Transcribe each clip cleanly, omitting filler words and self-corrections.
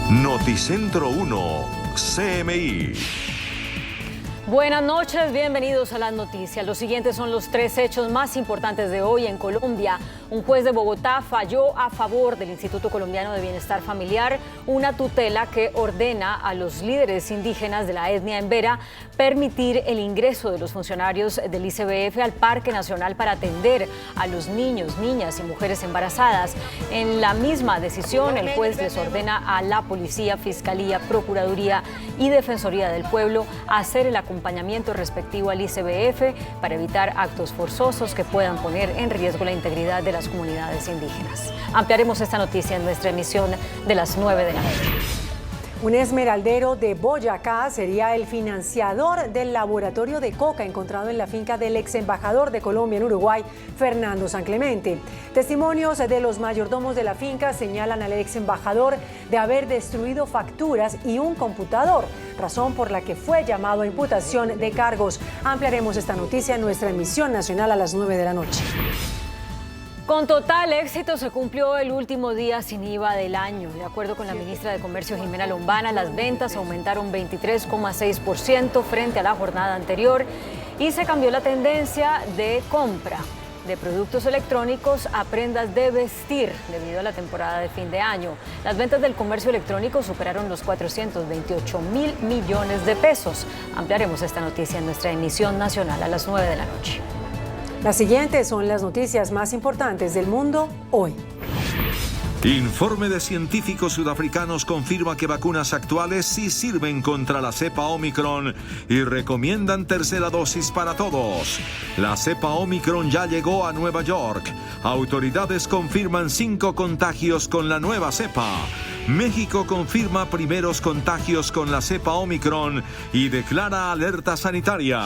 Noticentro 1, CMI. Buenas noches, bienvenidos a las noticias. Los siguientes son los 3 hechos más importantes de hoy en Colombia. Un juez de Bogotá falló a favor del Instituto Colombiano de Bienestar Familiar, una tutela que ordena a los líderes indígenas de la etnia embera permitir el ingreso de los funcionarios del ICBF al Parque Nacional para atender a los niños, niñas y mujeres embarazadas. En la misma decisión, el juez les ordena a la Policía, Fiscalía, Procuraduría y Defensoría del Pueblo hacer el acompañamiento respectivo al ICBF para evitar actos forzosos que puedan poner en riesgo la integridad de las comunidades indígenas. Ampliaremos esta noticia en nuestra emisión de las 9 de la noche. Un esmeraldero de Boyacá sería el financiador del laboratorio de coca encontrado en la finca del ex embajador de Colombia en Uruguay, Fernando San Clemente. Testimonios de los mayordomos de la finca señalan al ex embajador de haber destruido facturas y un computador, razón por la que fue llamado a imputación de cargos. Ampliaremos esta noticia en nuestra emisión nacional a las 9 de la noche. Con total éxito se cumplió el último día sin IVA del año. De acuerdo con la ministra de Comercio, Jimena Lombana, las ventas aumentaron 23,6% frente a la jornada anterior y se cambió la tendencia de compra de productos electrónicos a prendas de vestir debido a la temporada de fin de año. Las ventas del comercio electrónico superaron los 428.000 millones de pesos. Ampliaremos esta noticia en nuestra emisión nacional a las 9 de la noche. Las siguientes son las noticias más importantes del mundo hoy. Informe de científicos sudafricanos confirma que vacunas actuales sí sirven contra la cepa Omicron y recomiendan tercera dosis para todos. La cepa Omicron ya llegó a Nueva York. Autoridades confirman 5 contagios con la nueva cepa. México confirma primeros contagios con la cepa Omicron y declara alerta sanitaria.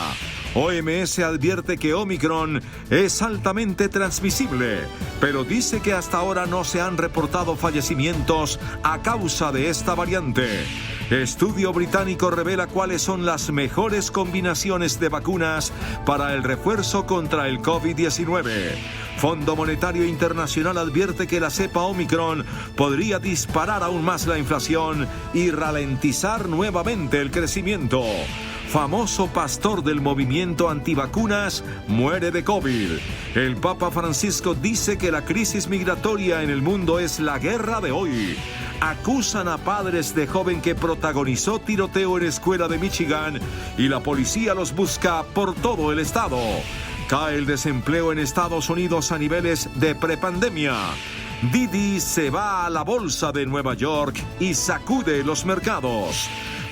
OMS advierte que Omicron es altamente transmisible, pero dice que hasta ahora no se han reportado fallecimientos a causa de esta variante. Estudio británico revela cuáles son las mejores combinaciones de vacunas para el refuerzo contra el COVID-19. Fondo Monetario Internacional advierte que la cepa Omicron podría disparar aún más la inflación y ralentizar nuevamente el crecimiento. Famoso pastor del movimiento antivacunas muere de COVID. El Papa Francisco dice que la crisis migratoria en el mundo es la guerra de hoy. Acusan a padres de joven que protagonizó tiroteo en escuela de Michigan y la policía los busca por todo el estado. Cae el desempleo en Estados Unidos a niveles de prepandemia. Didi se va a la bolsa de Nueva York y sacude los mercados.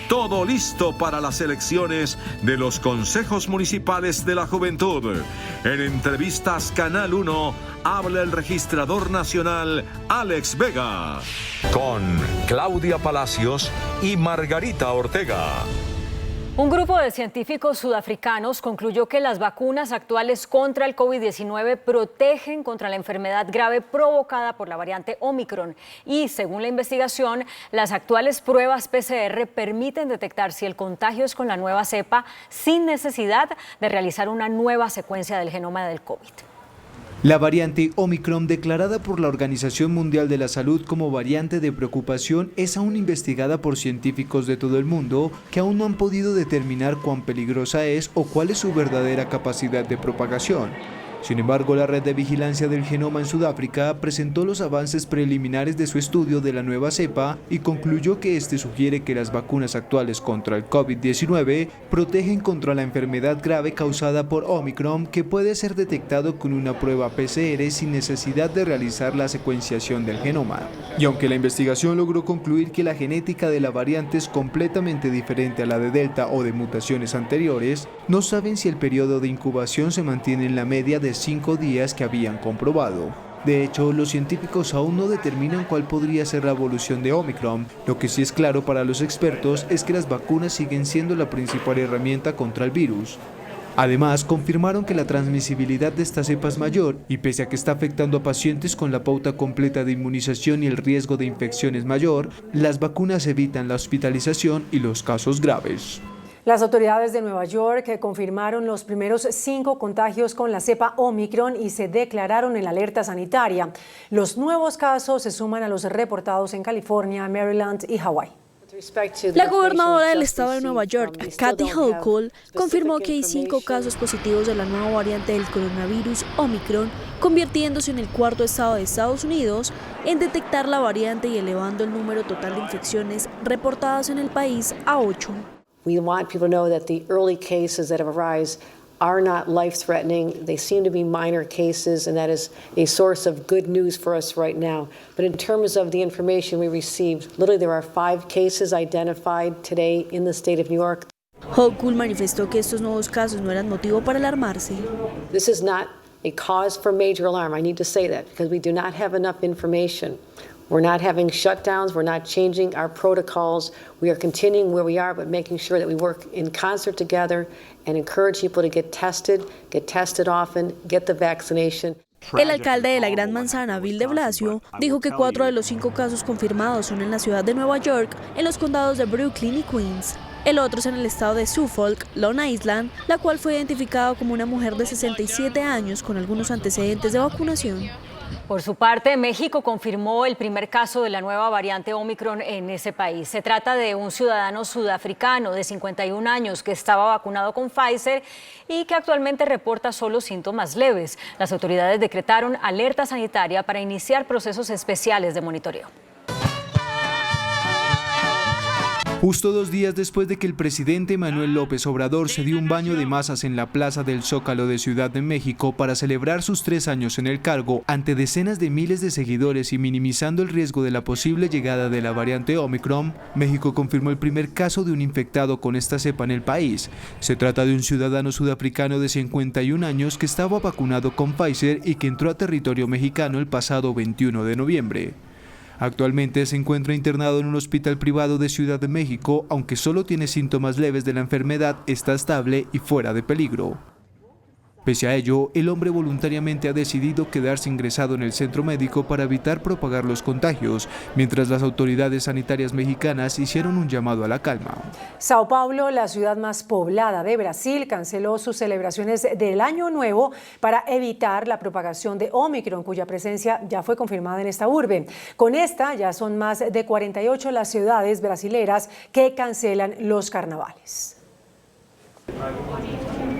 Todo listo para las elecciones de los consejos municipales de la juventud. En entrevistas Canal 1 habla el registrador nacional Alex Vega. Con Claudia Palacios y Margarita Ortega. Un grupo de científicos sudafricanos concluyó que las vacunas actuales contra el COVID-19 protegen contra la enfermedad grave provocada por la variante Omicron y, según la investigación, las actuales pruebas PCR permiten detectar si el contagio es con la nueva cepa sin necesidad de realizar una nueva secuencia del genoma del COVID. La variante Omicron, declarada por la Organización Mundial de la Salud como variante de preocupación, es aún investigada por científicos de todo el mundo que aún no han podido determinar cuán peligrosa es o cuál es su verdadera capacidad de propagación. Sin embargo, la Red de Vigilancia del Genoma en Sudáfrica presentó los avances preliminares de su estudio de la nueva cepa y concluyó que este sugiere que las vacunas actuales contra el COVID-19 protegen contra la enfermedad grave causada por Omicron, que puede ser detectado con una prueba PCR sin necesidad de realizar la secuenciación del genoma. Y aunque la investigación logró concluir que la genética de la variante es completamente diferente a la de Delta o de mutaciones anteriores, no saben si el periodo de incubación se mantiene en la media de 5 días que habían comprobado. De hecho, los científicos aún no determinan cuál podría ser la evolución de Omicron. Lo que sí es claro para los expertos es que las vacunas siguen siendo la principal herramienta contra el virus. Además, confirmaron que la transmisibilidad de esta cepa es mayor y pese a que está afectando a pacientes con la pauta completa de inmunización y el riesgo de infección es mayor, las vacunas evitan la hospitalización y los casos graves. Las autoridades de Nueva York confirmaron los primeros 5 contagios con la cepa Omicron y se declararon en alerta sanitaria. Los nuevos casos se suman a los reportados en California, Maryland y Hawái. La gobernadora del estado de Nueva York, Kathy Hochul, confirmó que hay 5 casos positivos de la nueva variante del coronavirus Omicron, convirtiéndose en el 4º estado de Estados Unidos en detectar la variante y elevando el número total de infecciones reportadas en el país a 8. We want people to know that the early cases that have arisen are not life-threatening. They seem to be minor cases, and that is a source of good news for us right now. But in terms of the information we received, literally there are 5 cases identified today in the state of New York. Hochul manifestó que estos nuevos casos no eran motivo para alarmarse. This is not a cause for major alarm. I need to say that because we do not have enough information. We're not having shutdowns. We're not changing our protocols. We are continuing where we are, but making sure that we work in concert together and encourage people to get tested often, get the vaccination. El alcalde de la Gran Manzana, Bill de Blasio, dijo que 4 de los 5 casos confirmados son en la ciudad de Nueva York, en los condados de Brooklyn y Queens. El otro es en el estado de Suffolk, Long Island, la cual fue identificada como una mujer de 67 años con algunos antecedentes de vacunación. Por su parte, México confirmó el primer caso de la nueva variante Omicron en ese país. Se trata de un ciudadano sudafricano de 51 años que estaba vacunado con Pfizer y que actualmente reporta solo síntomas leves. Las autoridades decretaron alerta sanitaria para iniciar procesos especiales de monitoreo. Justo 2 días después de que el presidente Manuel López Obrador se dio un baño de masas en la Plaza del Zócalo de Ciudad de México para celebrar sus 3 años en el cargo ante decenas de miles de seguidores y minimizando el riesgo de la posible llegada de la variante Omicron, México confirmó el primer caso de un infectado con esta cepa en el país. Se trata de un ciudadano sudafricano de 51 años que estaba vacunado con Pfizer y que entró a territorio mexicano el pasado 21 de noviembre. Actualmente se encuentra internado en un hospital privado de Ciudad de México, aunque solo tiene síntomas leves de la enfermedad, está estable y fuera de peligro. Pese a ello, el hombre voluntariamente ha decidido quedarse ingresado en el centro médico para evitar propagar los contagios, mientras las autoridades sanitarias mexicanas hicieron un llamado a la calma. Sao Paulo, la ciudad más poblada de Brasil, canceló sus celebraciones del Año Nuevo para evitar la propagación de Omicron, cuya presencia ya fue confirmada en esta urbe. Con esta, ya son más de 48 las ciudades brasileras que cancelan los carnavales.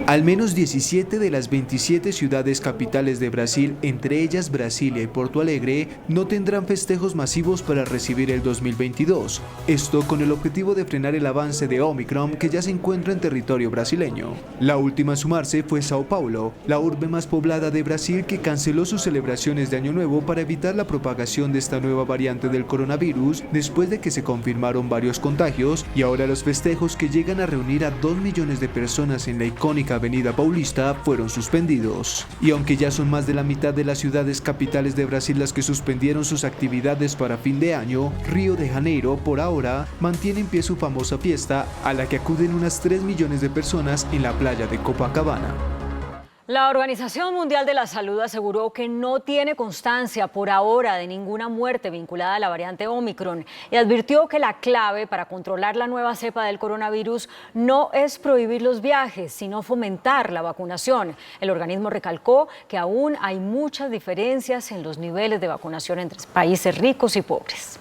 Al menos 17 de las 27 ciudades capitales de Brasil, entre ellas Brasilia y Porto Alegre, no tendrán festejos masivos para recibir el 2022. Esto con el objetivo de frenar el avance de Omicron que ya se encuentra en territorio brasileño. La última a sumarse fue Sao Paulo, la urbe más poblada de Brasil, que canceló sus celebraciones de Año Nuevo para evitar la propagación de esta nueva variante del coronavirus después de que se confirmaron varios contagios, y ahora los festejos, que llegan a reunir a 2 millones de personas en la icónica Avenida Paulista, fueron suspendidos. Y aunque ya son más de la mitad de las ciudades capitales de Brasil las que suspendieron sus actividades para fin de año, Río de Janeiro, por ahora, mantiene en pie su famosa fiesta, a la que acuden unas 3 millones de personas en la playa de Copacabana. La Organización Mundial de la Salud aseguró que no tiene constancia por ahora de ninguna muerte vinculada a la variante Omicron y advirtió que la clave para controlar la nueva cepa del coronavirus no es prohibir los viajes, sino fomentar la vacunación. El organismo recalcó que aún hay muchas diferencias en los niveles de vacunación entre países ricos y pobres.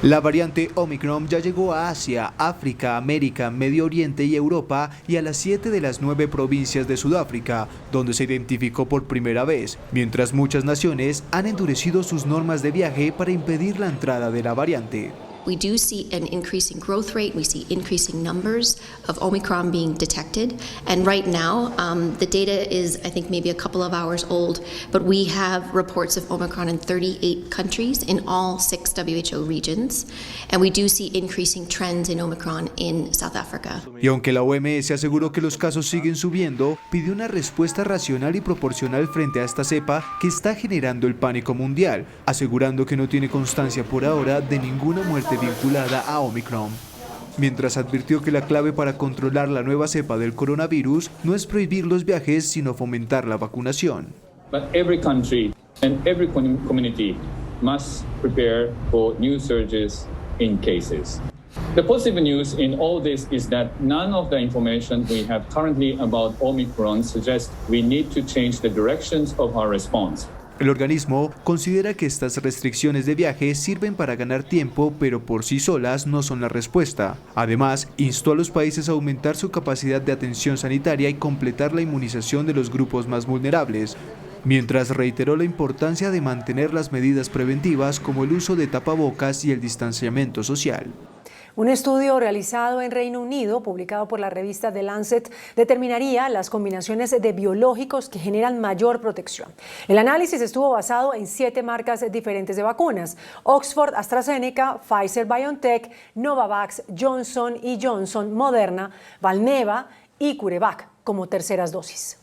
La variante Omicron ya llegó a Asia, África, América, Medio Oriente y Europa, y a las 7 de las 9 provincias de Sudáfrica, donde se identificó por primera vez, mientras muchas naciones han endurecido sus normas de viaje para impedir la entrada de la variante. We do see an increasing growth rate. We see increasing numbers of Omicron being detected. And right now, the data is, I think, maybe a couple of hours old, but we have reports of Omicron in 38 countries in all 6 WHO regions. And we do see increasing trends in Omicron in South Africa. Y aunque la OMS aseguró que los casos siguen subiendo, pidió una respuesta racional y proporcional frente a esta cepa que está generando el pánico mundial, asegurando que no tiene constancia por ahora de ninguna muerte vinculada a Omicron. Mientras advirtió que la clave para controlar la nueva cepa del coronavirus no es prohibir los viajes, sino fomentar la vacunación. But every country and every community must prepare for new surges in cases. The positive news in all this is that none of the information we have currently about Omicron suggests we need to change the directions of our response. El organismo considera que estas restricciones de viaje sirven para ganar tiempo, pero por sí solas no son la respuesta. Además, instó a los países a aumentar su capacidad de atención sanitaria y completar la inmunización de los grupos más vulnerables, mientras reiteró la importancia de mantener las medidas preventivas como el uso de tapabocas y el distanciamiento social. Un estudio realizado en Reino Unido, publicado por la revista The Lancet, determinaría las combinaciones de biológicos que generan mayor protección. El análisis estuvo basado en 7 marcas diferentes de vacunas: Oxford, AstraZeneca, Pfizer-BioNTech, Novavax, Johnson & Johnson, Moderna, Valneva y CureVac como terceras dosis.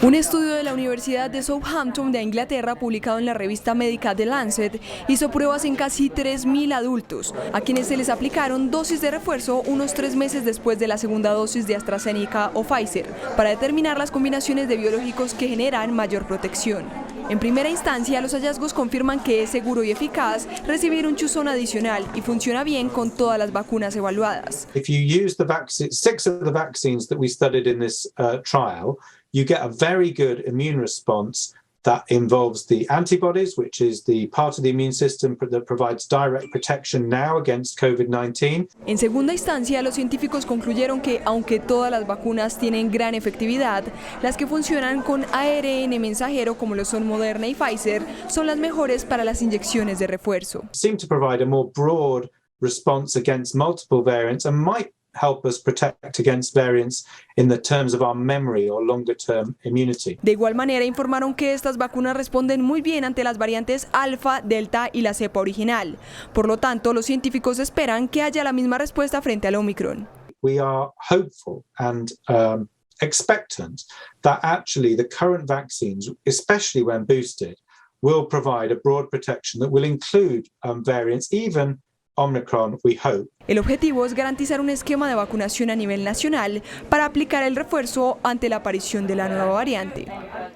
Un estudio de la Universidad de Southampton de Inglaterra, publicado en la revista médica The Lancet, hizo pruebas en casi 3.000 adultos, a quienes se les aplicaron dosis de refuerzo unos 3 meses después de la segunda dosis de AstraZeneca o Pfizer, para determinar las combinaciones de biológicos que generan mayor protección. En primera instancia, los hallazgos confirman que es seguro y eficaz recibir un chuzón adicional y funciona bien con todas las vacunas evaluadas. If you use the vaccine, 6 of the vaccines that we studied in this trial, you get a very good immune response that involves the antibodies, which is the part of the immune system that provides direct protection now against COVID-19. En segunda instancia, los científicos concluyeron que, aunque todas las vacunas tienen gran efectividad, las que funcionan con ARN mensajero, como lo son Moderna y Pfizer, son las mejores para las inyecciones de refuerzo. Seem to provide a more broad response against multiple variants and might help us protect against variants in the terms of our memory or longer term immunity. De igual manera, informaron que estas vacunas responden muy bien ante las variantes alfa, delta y la cepa original. Por lo tanto, los científicos esperan que haya la misma respuesta frente al Omicron. We are hopeful and expectant that actually the current vaccines, especially when boosted, will provide a broad protection that will include variants, even Omicron, we hope. El objetivo es garantizar un esquema de vacunación a nivel nacional para aplicar el refuerzo ante la aparición de la nueva variante.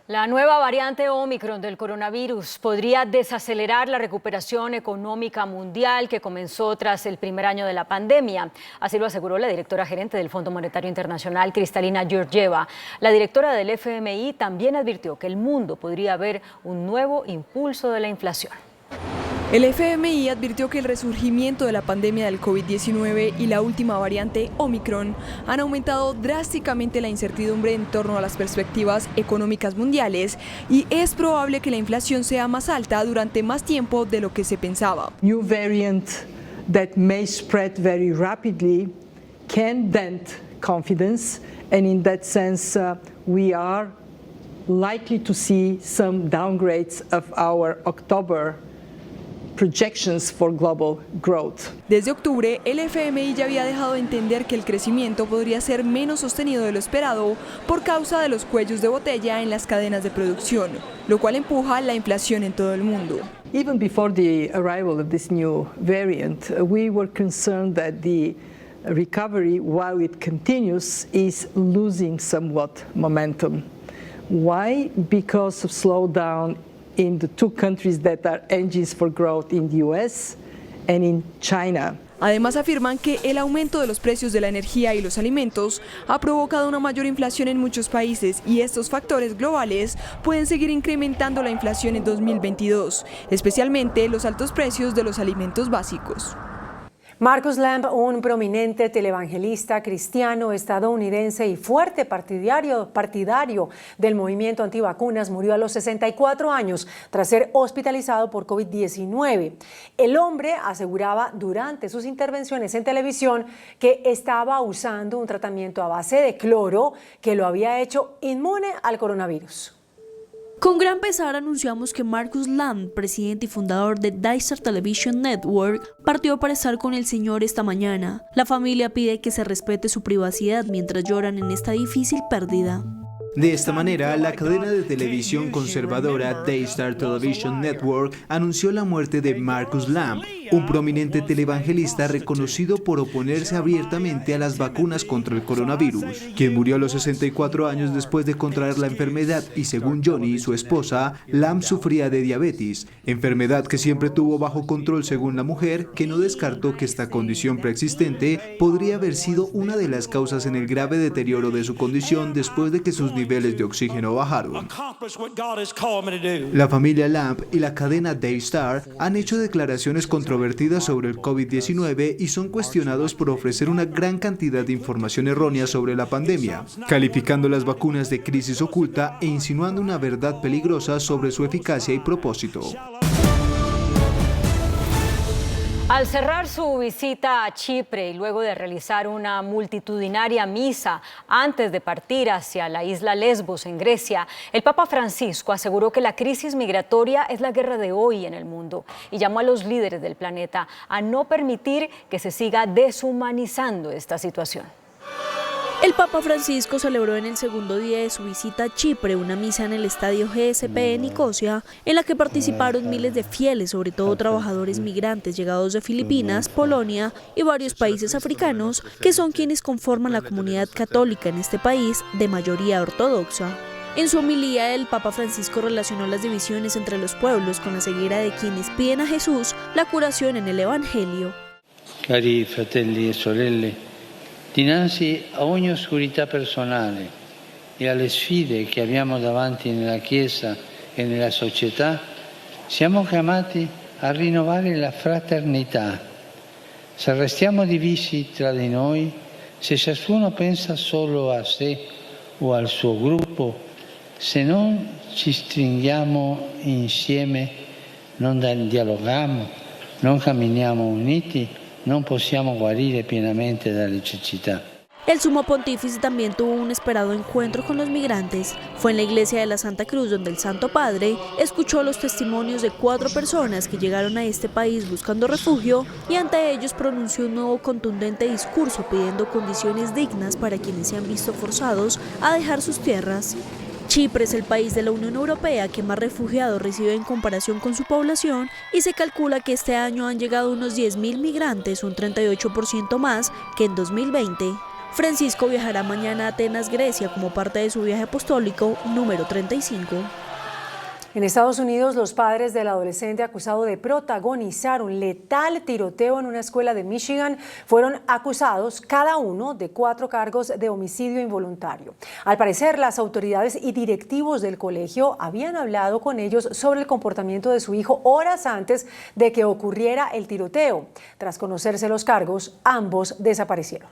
La nueva variante Omicron del coronavirus podría desacelerar la recuperación económica mundial que comenzó tras el primer año de la pandemia. Así lo aseguró la directora gerente del Fondo Monetario Internacional, Kristalina Georgieva. La directora del FMI también advirtió que el mundo podría ver un nuevo impulso de la inflación. El FMI advirtió que el resurgimiento de la pandemia del COVID-19 y la última variante Omicron han aumentado drásticamente la incertidumbre en torno a las perspectivas económicas mundiales y es probable que la inflación sea más alta durante más tiempo de lo que se pensaba. New variant that may spread very rapidly can dent confidence, and in that sense we are likely to see some downgrades of our October projections for global growth. Desde octubre, el FMI ya había dejado de entender que el crecimiento podría ser menos sostenido de lo esperado por causa de los cuellos de botella en las cadenas de producción, lo cual empuja la inflación en todo el mundo. Even before the arrival of this new variant, we were concerned that the recovery, while it continues, is losing somewhat momentum. Why? Because of slowdown in the 2 countries that are engines for growth, in the US and in China. Además, afirman que el aumento de los precios de la energía y los alimentos ha provocado una mayor inflación en muchos países y estos factores globales pueden seguir incrementando la inflación en 2022, especialmente los altos precios de los alimentos básicos. Marcus Lamb, un prominente televangelista cristiano estadounidense y fuerte partidario del movimiento antivacunas, murió a los 64 años tras ser hospitalizado por COVID-19. El hombre aseguraba durante sus intervenciones en televisión que estaba usando un tratamiento a base de cloro que lo había hecho inmune al coronavirus. Con gran pesar anunciamos que Marcus Lamb, presidente y fundador de Daystar Television Network, partió para estar con el Señor esta mañana. La familia pide que se respete su privacidad mientras lloran en esta difícil pérdida. De esta manera, la cadena de televisión conservadora Daystar Television Network anunció la muerte de Marcus Lamb, un prominente televangelista reconocido por oponerse abiertamente a las vacunas contra el coronavirus, quien murió a los 64 años después de contraer la enfermedad y, según Johnny, su esposa, Lam sufría de diabetes, enfermedad que siempre tuvo bajo control según la mujer, que no descartó que esta condición preexistente podría haber sido una de las causas en el grave deterioro de su condición después de que sus niveles de oxígeno bajaron. La familia Lamb y la cadena Daystar han hecho declaraciones controvertidas sobre el COVID-19 y son cuestionados por ofrecer una gran cantidad de información errónea sobre la pandemia, calificando las vacunas de crisis oculta e insinuando una verdad peligrosa sobre su eficacia y propósito. Al cerrar su visita a Chipre y luego de realizar una multitudinaria misa antes de partir hacia la isla Lesbos en Grecia, el Papa Francisco aseguró que la crisis migratoria es la guerra de hoy en el mundo y llamó a los líderes del planeta a no permitir que se siga deshumanizando esta situación. El Papa Francisco celebró en el segundo día de su visita a Chipre una misa en el estadio GSP de Nicosia, en la que participaron miles de fieles, sobre todo trabajadores migrantes llegados de Filipinas, Polonia y varios países africanos, que son quienes conforman la comunidad católica en este país de mayoría ortodoxa. En su homilía, el Papa Francisco relacionó las divisiones entre los pueblos con la ceguera de quienes piden a Jesús la curación en el Evangelio. Cari fratelli e sorelle, dinanzi a ogni oscurità personale e alle sfide che abbiamo davanti nella Chiesa e nella società, siamo chiamati a rinnovare la fraternità. Se restiamo divisi tra di noi, se ciascuno pensa solo a sé o al suo gruppo, se non ci stringiamo insieme, non dialoghiamo, non camminiamo uniti, non possiamo guarire pienamente dalle cecità. El sumo pontífice también tuvo un esperado encuentro con los migrantes. Fue en la iglesia de la Santa Cruz donde el Santo Padre escuchó los testimonios de 4 personas que llegaron a este país buscando refugio y ante ellos pronunció un nuevo contundente discurso pidiendo condiciones dignas para quienes se han visto forzados a dejar sus tierras. Chipre es el país de la Unión Europea que más refugiados recibe en comparación con su población y se calcula que este año han llegado unos 10.000 migrantes, un 38% más que en 2020. Francisco viajará mañana a Atenas, Grecia, como parte de su viaje apostólico número 35. En Estados Unidos, los padres del adolescente acusado de protagonizar un letal tiroteo en una escuela de Michigan fueron acusados cada uno de 4 cargos de homicidio involuntario. Al parecer, las autoridades y directivos del colegio habían hablado con ellos sobre el comportamiento de su hijo horas antes de que ocurriera el tiroteo. Tras conocerse los cargos, ambos desaparecieron.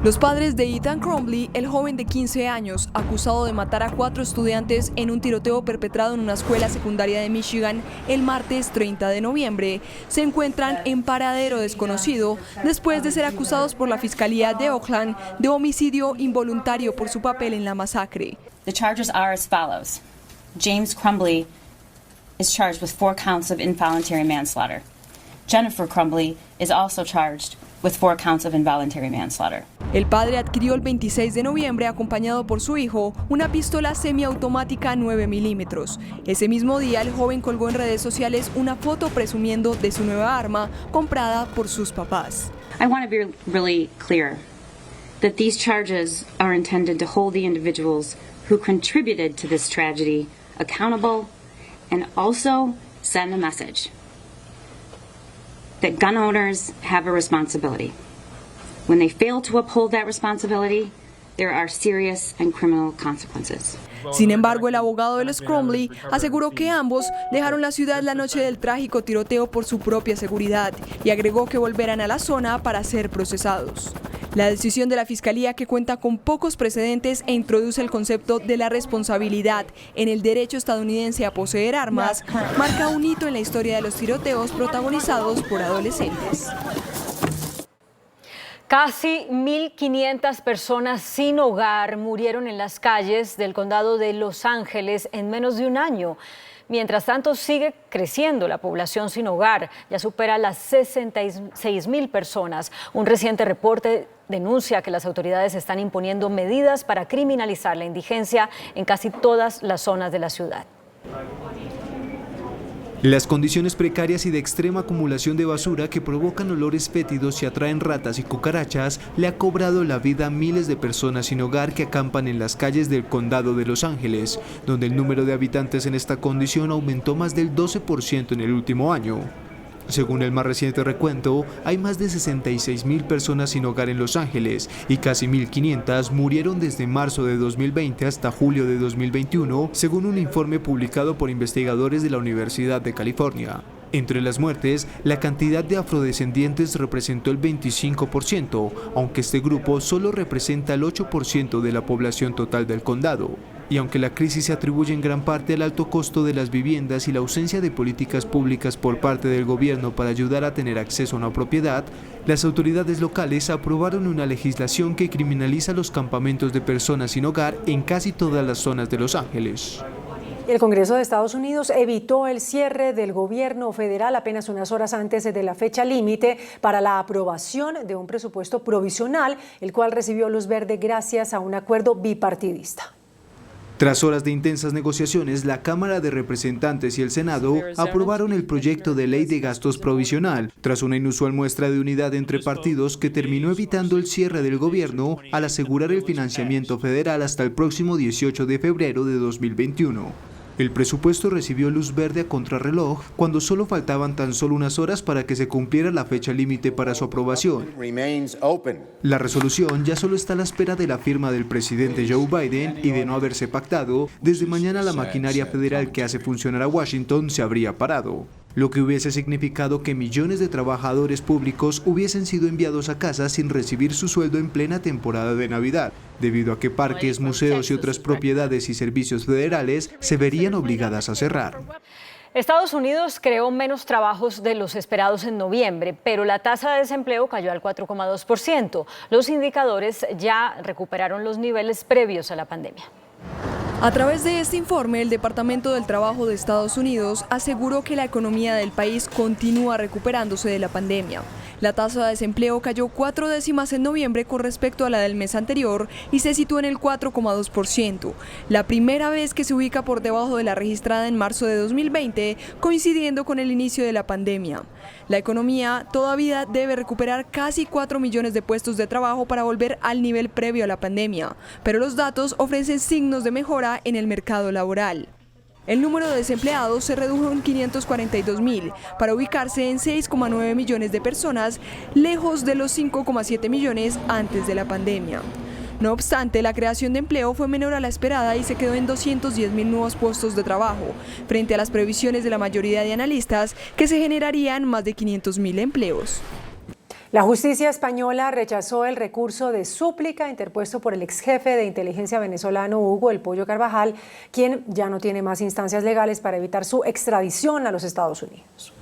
Los padres de Ethan Crumbley, el joven de 15 años, acusado de matar a 4 estudiantes en un tiroteo perpetrado en una escuela secundaria de Michigan el martes 30 de noviembre, se encuentran en paradero desconocido después de ser acusados por la Fiscalía de Oakland de homicidio involuntario por su papel en la masacre. The charges are as follows. James Crumbley is charged with 4 counts of involuntary manslaughter. Jennifer Crumbley is also charged with 4 counts of involuntary manslaughter. El padre adquirió el 26 de noviembre, acompañado por su hijo, una pistola semiautomática 9 milímetros. Ese mismo día, el joven colgó en redes sociales una foto presumiendo de su nueva arma comprada por sus papás. I want to be really clear that these charges are intended to hold the individuals who contributed to this tragedy accountable and also send a message that gun owners have a responsibility. When they fail to uphold that responsibility, there are serious and criminal consequences. Sin embargo, el abogado de los Crumbley aseguró que ambos dejaron la ciudad la noche del trágico tiroteo por su propia seguridad y agregó que volverán a la zona para ser procesados. La decisión de la Fiscalía, que cuenta con pocos precedentes e introduce el concepto de la responsabilidad en el derecho estadounidense a poseer armas, marca un hito en la historia de los tiroteos protagonizados por adolescentes. Casi 1.500 personas sin hogar murieron en las calles del condado de Los Ángeles en menos de un año. Mientras tanto, sigue creciendo la población sin hogar, ya supera las 66.000 personas. Un reciente reporte denuncia que las autoridades están imponiendo medidas para criminalizar la indigencia en casi todas las zonas de la ciudad. Las condiciones precarias y de extrema acumulación de basura que provocan olores fétidos y atraen ratas y cucarachas le ha cobrado la vida a miles de personas sin hogar que acampan en las calles del condado de Los Ángeles, donde el número de habitantes en esta condición aumentó más del 12% en el último año. Según el más reciente recuento, hay más de 66,000 personas sin hogar en Los Ángeles y casi 1,500 murieron desde marzo de 2020 hasta julio de 2021, según un informe publicado por investigadores de la Universidad de California. Entre las muertes, la cantidad de afrodescendientes representó el 25%, aunque este grupo solo representa el 8% de la población total del condado. Y aunque la crisis se atribuye en gran parte al alto costo de las viviendas y la ausencia de políticas públicas por parte del gobierno para ayudar a tener acceso a una propiedad, las autoridades locales aprobaron una legislación que criminaliza los campamentos de personas sin hogar en casi todas las zonas de Los Ángeles. El Congreso de Estados Unidos evitó el cierre del gobierno federal apenas unas horas antes de la fecha límite para la aprobación de un presupuesto provisional, el cual recibió luz verde gracias a un acuerdo bipartidista. Tras horas de intensas negociaciones, la Cámara de Representantes y el Senado aprobaron el proyecto de ley de gastos provisional, tras una inusual muestra de unidad entre partidos que terminó evitando el cierre del gobierno al asegurar el financiamiento federal hasta el próximo 18 de febrero de 2021. El presupuesto recibió luz verde a contrarreloj cuando solo faltaban tan solo unas horas para que se cumpliera la fecha límite para su aprobación. La resolución ya solo está a la espera de la firma del presidente Joe Biden y de no haberse pactado, desde mañana la maquinaria federal que hace funcionar a Washington se habría parado, lo que hubiese significado que millones de trabajadores públicos hubiesen sido enviados a casa sin recibir su sueldo en plena temporada de Navidad, debido a que parques, museos y otras propiedades y servicios federales se verían obligadas a cerrar. Estados Unidos creó menos trabajos de los esperados en noviembre, pero la tasa de desempleo cayó al 4,2%. Los indicadores ya recuperaron los niveles previos a la pandemia. A través de este informe, el Departamento del Trabajo de Estados Unidos aseguró que la economía del país continúa recuperándose de la pandemia. La tasa de desempleo cayó 4 décimas en noviembre con respecto a la del mes anterior y se sitúa en el 4,2%, la primera vez que se ubica por debajo de la registrada en marzo de 2020, coincidiendo con el inicio de la pandemia. La economía todavía debe recuperar casi 4 millones de puestos de trabajo para volver al nivel previo a la pandemia, pero los datos ofrecen signos de mejora en el mercado laboral. El número de desempleados se redujo en 542,000 para ubicarse en 6,9 millones de personas, lejos de los 5,7 millones antes de la pandemia. No obstante, la creación de empleo fue menor a la esperada y se quedó en 210,000 nuevos puestos de trabajo, frente a las previsiones de la mayoría de analistas que se generarían más de 500,000 empleos. La justicia española rechazó el recurso de súplica interpuesto por el ex jefe de inteligencia venezolano Hugo El Pollo Carvajal, quien ya no tiene más instancias legales para evitar su extradición a los Estados Unidos.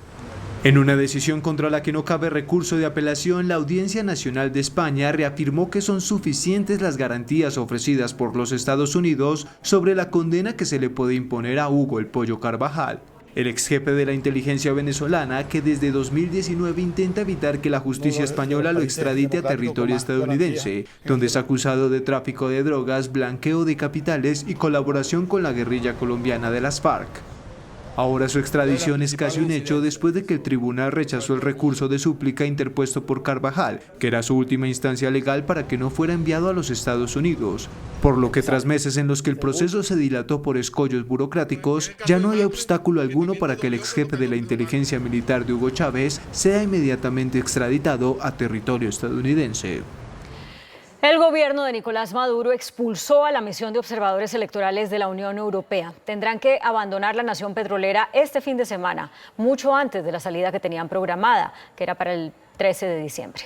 En una decisión contra la que no cabe recurso de apelación, la Audiencia Nacional de España reafirmó que son suficientes las garantías ofrecidas por los Estados Unidos sobre la condena que se le puede imponer a Hugo El Pollo Carvajal, el ex jefe de la inteligencia venezolana que desde 2019 intenta evitar que la justicia española lo extradite a territorio estadounidense, donde es acusado de tráfico de drogas, blanqueo de capitales y colaboración con la guerrilla colombiana de las FARC. Ahora su extradición es casi un hecho después de que el tribunal rechazó el recurso de súplica interpuesto por Carvajal, que era su última instancia legal para que no fuera enviado a los Estados Unidos, por lo que tras meses en los que el proceso se dilató por escollos burocráticos, ya no hay obstáculo alguno para que el ex jefe de la inteligencia militar de Hugo Chávez sea inmediatamente extraditado a territorio estadounidense. El gobierno de Nicolás Maduro expulsó a la misión de observadores electorales de la Unión Europea. Tendrán que abandonar la nación petrolera este fin de semana, mucho antes de la salida que tenían programada, que era para el 13 de diciembre.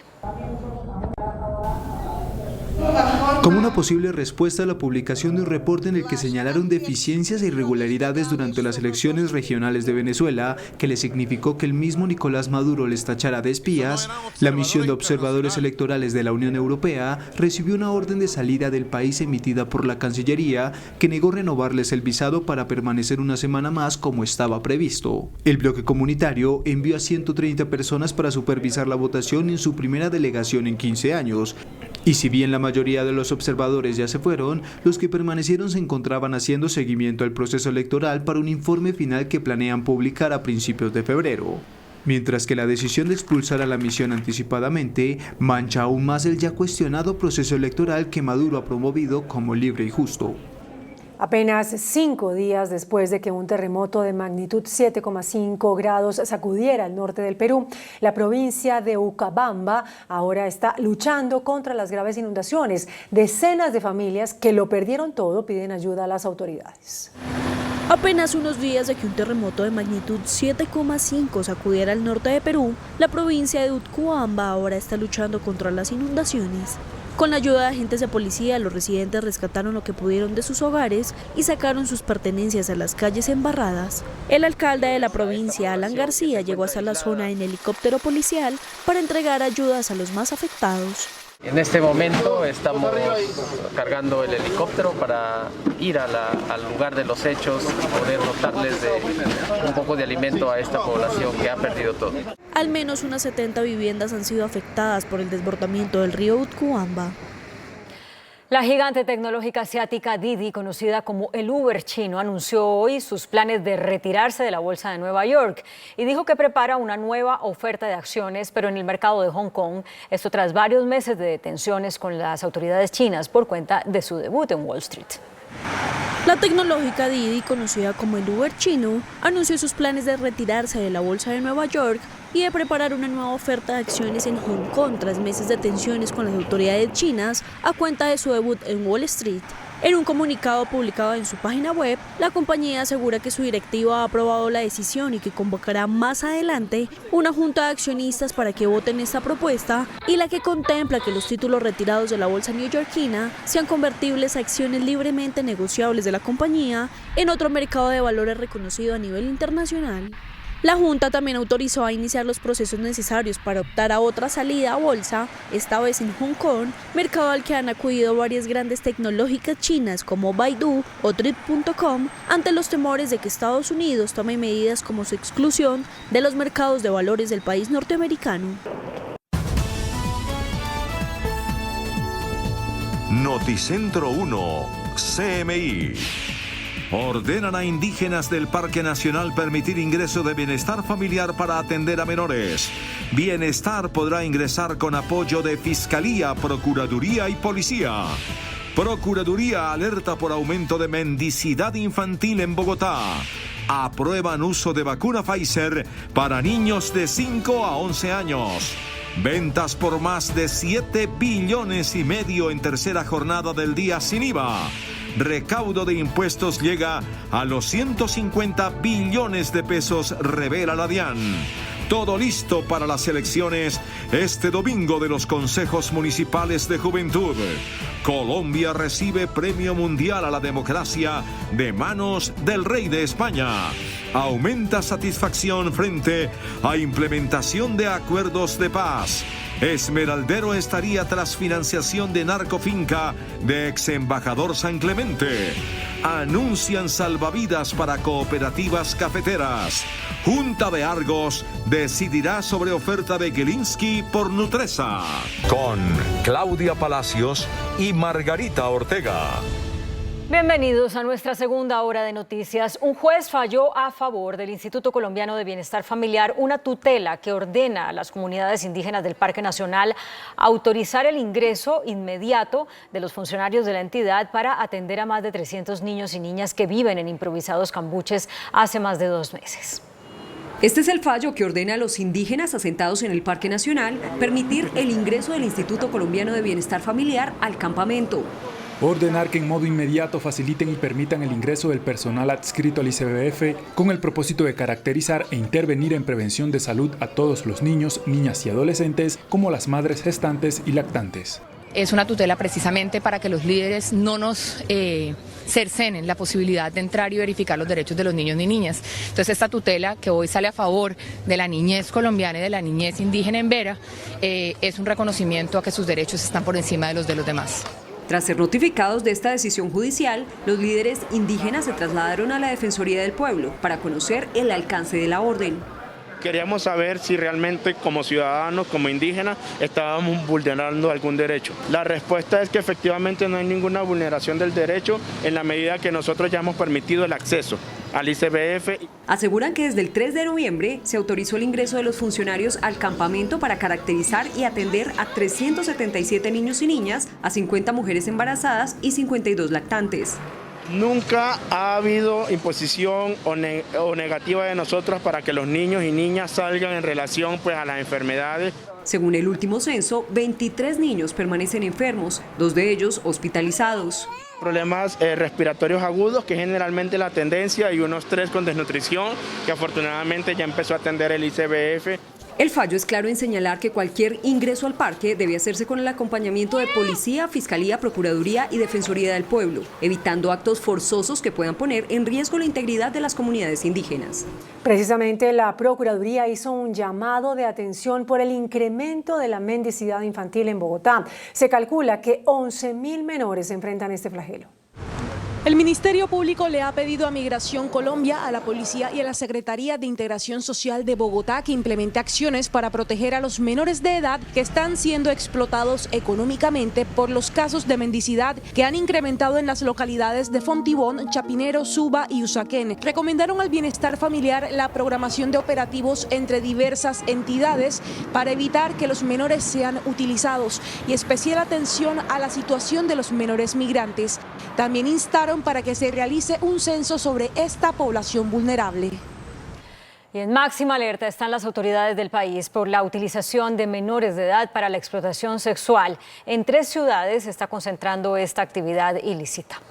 Como una posible respuesta a la publicación de un reporte en el que señalaron deficiencias e irregularidades durante las elecciones regionales de Venezuela, que le significó que el mismo Nicolás Maduro les tachara de espías, la misión de observadores electorales de la Unión Europea recibió una orden de salida del país emitida por la Cancillería, que negó renovarles el visado para permanecer una semana más como estaba previsto. El bloque comunitario envió a 130 personas para supervisar la votación en su primera delegación en 15 años, y si bien la mayoría de los los observadores ya se fueron, los que permanecieron se encontraban haciendo seguimiento al proceso electoral para un informe final que planean publicar a principios de febrero. Mientras que la decisión de expulsar a la misión anticipadamente mancha aún más el ya cuestionado proceso electoral que Maduro ha promovido como libre y justo. Apenas 5 días después de que un terremoto de magnitud 7,5 grados sacudiera el norte del Perú, la provincia de Ucabamba ahora está luchando contra las graves inundaciones. Decenas de familias que lo perdieron todo piden ayuda a las autoridades. Apenas unos días de que un terremoto de magnitud 7,5 sacudiera el norte de Perú, la provincia de Utcubamba ahora está luchando contra las inundaciones. Con la ayuda de agentes de policía, los residentes rescataron lo que pudieron de sus hogares y sacaron sus pertenencias a las calles embarradas. El alcalde de la provincia, Alan García, llegó hasta la zona en helicóptero policial para entregar ayudas a los más afectados. En este momento estamos cargando el helicóptero para ir al lugar de los hechos y poder dotarles de un poco de alimento a esta población que ha perdido todo. Al menos unas 70 viviendas han sido afectadas por el desbordamiento del río Utcubamba. La gigante tecnológica asiática Didi, conocida como el Uber chino, anunció hoy sus planes de retirarse de la bolsa de Nueva York y dijo que prepara una nueva oferta de acciones, pero en el mercado de Hong Kong, esto tras varios meses de detenciones con las autoridades chinas por cuenta de su debut en Wall Street. La tecnológica Didi, conocida como el Uber chino, anunció sus planes de retirarse de la bolsa de Nueva York y de preparar una nueva oferta de acciones en Hong Kong tras meses de tensiones con las autoridades chinas a cuenta de su debut en Wall Street. En un comunicado publicado en su página web, la compañía asegura que su directiva ha aprobado la decisión y que convocará más adelante una junta de accionistas para que voten esta propuesta y la que contempla que los títulos retirados de la bolsa neoyorquina sean convertibles a acciones libremente negociables de la compañía en otro mercado de valores reconocido a nivel internacional. La Junta también autorizó a iniciar los procesos necesarios para optar a otra salida a bolsa, esta vez en Hong Kong, mercado al que han acudido varias grandes tecnológicas chinas como Baidu o Trip.com, ante los temores de que Estados Unidos tome medidas como su exclusión de los mercados de valores del país norteamericano. Noticentro 1, CMI. Ordenan a indígenas del Parque Nacional permitir ingreso de bienestar familiar para atender a menores. Bienestar podrá ingresar con apoyo de Fiscalía, Procuraduría y Policía. Procuraduría alerta por aumento de mendicidad infantil en Bogotá. Aprueban uso de vacuna Pfizer para niños de 5 a 11 años. Ventas por más de 7,5 billones en tercera jornada del día sin IVA. Recaudo de impuestos llega a los 150 billones de pesos, revela la DIAN. Todo listo para las elecciones este domingo de los consejos municipales de juventud. Colombia recibe Premio Mundial a la Democracia de manos del Rey de España. Aumenta satisfacción frente a implementación de acuerdos de paz. Esmeraldero estaría tras financiación de narcofinca de ex embajador San Clemente. Anuncian salvavidas para cooperativas cafeteras. Junta de Argos decidirá sobre oferta de Gilinski por Nutresa. Con Claudia Palacios y Margarita Ortega. Bienvenidos a nuestra segunda hora de noticias. Un juez falló a favor del Instituto Colombiano de Bienestar Familiar una tutela que ordena a las comunidades indígenas del Parque Nacional autorizar el ingreso inmediato de los funcionarios de la entidad para atender a más de 300 niños y niñas que viven en improvisados cambuches hace más de 2 meses. Este es el fallo que ordena a los indígenas asentados en el Parque Nacional permitir el ingreso del Instituto Colombiano de Bienestar Familiar al campamento. Ordenar que en modo inmediato faciliten y permitan el ingreso del personal adscrito al ICBF con el propósito de caracterizar e intervenir en prevención de salud a todos los niños, niñas y adolescentes, como las madres gestantes y lactantes. Es una tutela precisamente para que los líderes no nos cercenen la posibilidad de entrar y verificar los derechos de los niños ni niñas. Entonces esta tutela que hoy sale a favor de la niñez colombiana y de la niñez indígena en Vera es un reconocimiento a que sus derechos están por encima de los demás. Tras ser notificados de esta decisión judicial, los líderes indígenas se trasladaron a la Defensoría del Pueblo para conocer el alcance de la orden. Queríamos saber si realmente como ciudadanos, como indígenas, estábamos vulnerando algún derecho. La respuesta es que efectivamente no hay ninguna vulneración del derecho en la medida que nosotros ya hemos permitido el acceso al ICBF. Aseguran que desde el 3 de noviembre se autorizó el ingreso de los funcionarios al campamento para caracterizar y atender a 377 niños y niñas, a 50 mujeres embarazadas y 52 lactantes. Nunca ha habido imposición o negativa de nosotros para que los niños y niñas salgan en relación a las enfermedades. Según el último censo, 23 niños permanecen enfermos, 2 de ellos hospitalizados. Problemas respiratorios agudos, que es generalmente la tendencia, y unos 3 con desnutrición, que afortunadamente ya empezó a atender el ICBF. El fallo es claro en señalar que cualquier ingreso al parque debe hacerse con el acompañamiento de policía, fiscalía, procuraduría y defensoría del pueblo, evitando actos forzosos que puedan poner en riesgo la integridad de las comunidades indígenas. Precisamente la Procuraduría hizo un llamado de atención por el incremento de la mendicidad infantil en Bogotá. Se calcula que 11.000 menores enfrentan este flagelo. El Ministerio Público le ha pedido a Migración Colombia, a la Policía y a la Secretaría de Integración Social de Bogotá que implemente acciones para proteger a los menores de edad que están siendo explotados económicamente por los casos de mendicidad que han incrementado en las localidades de Fontibón, Chapinero, Suba y Usaquén. Recomendaron al Bienestar Familiar la programación de operativos entre diversas entidades para evitar que los menores sean utilizados y especial atención a la situación de los menores migrantes. También instaron para que se realice un censo sobre esta población vulnerable. Y en máxima alerta están las autoridades del país por la utilización de menores de edad para la explotación sexual. En 3 ciudades se está concentrando esta actividad ilícita.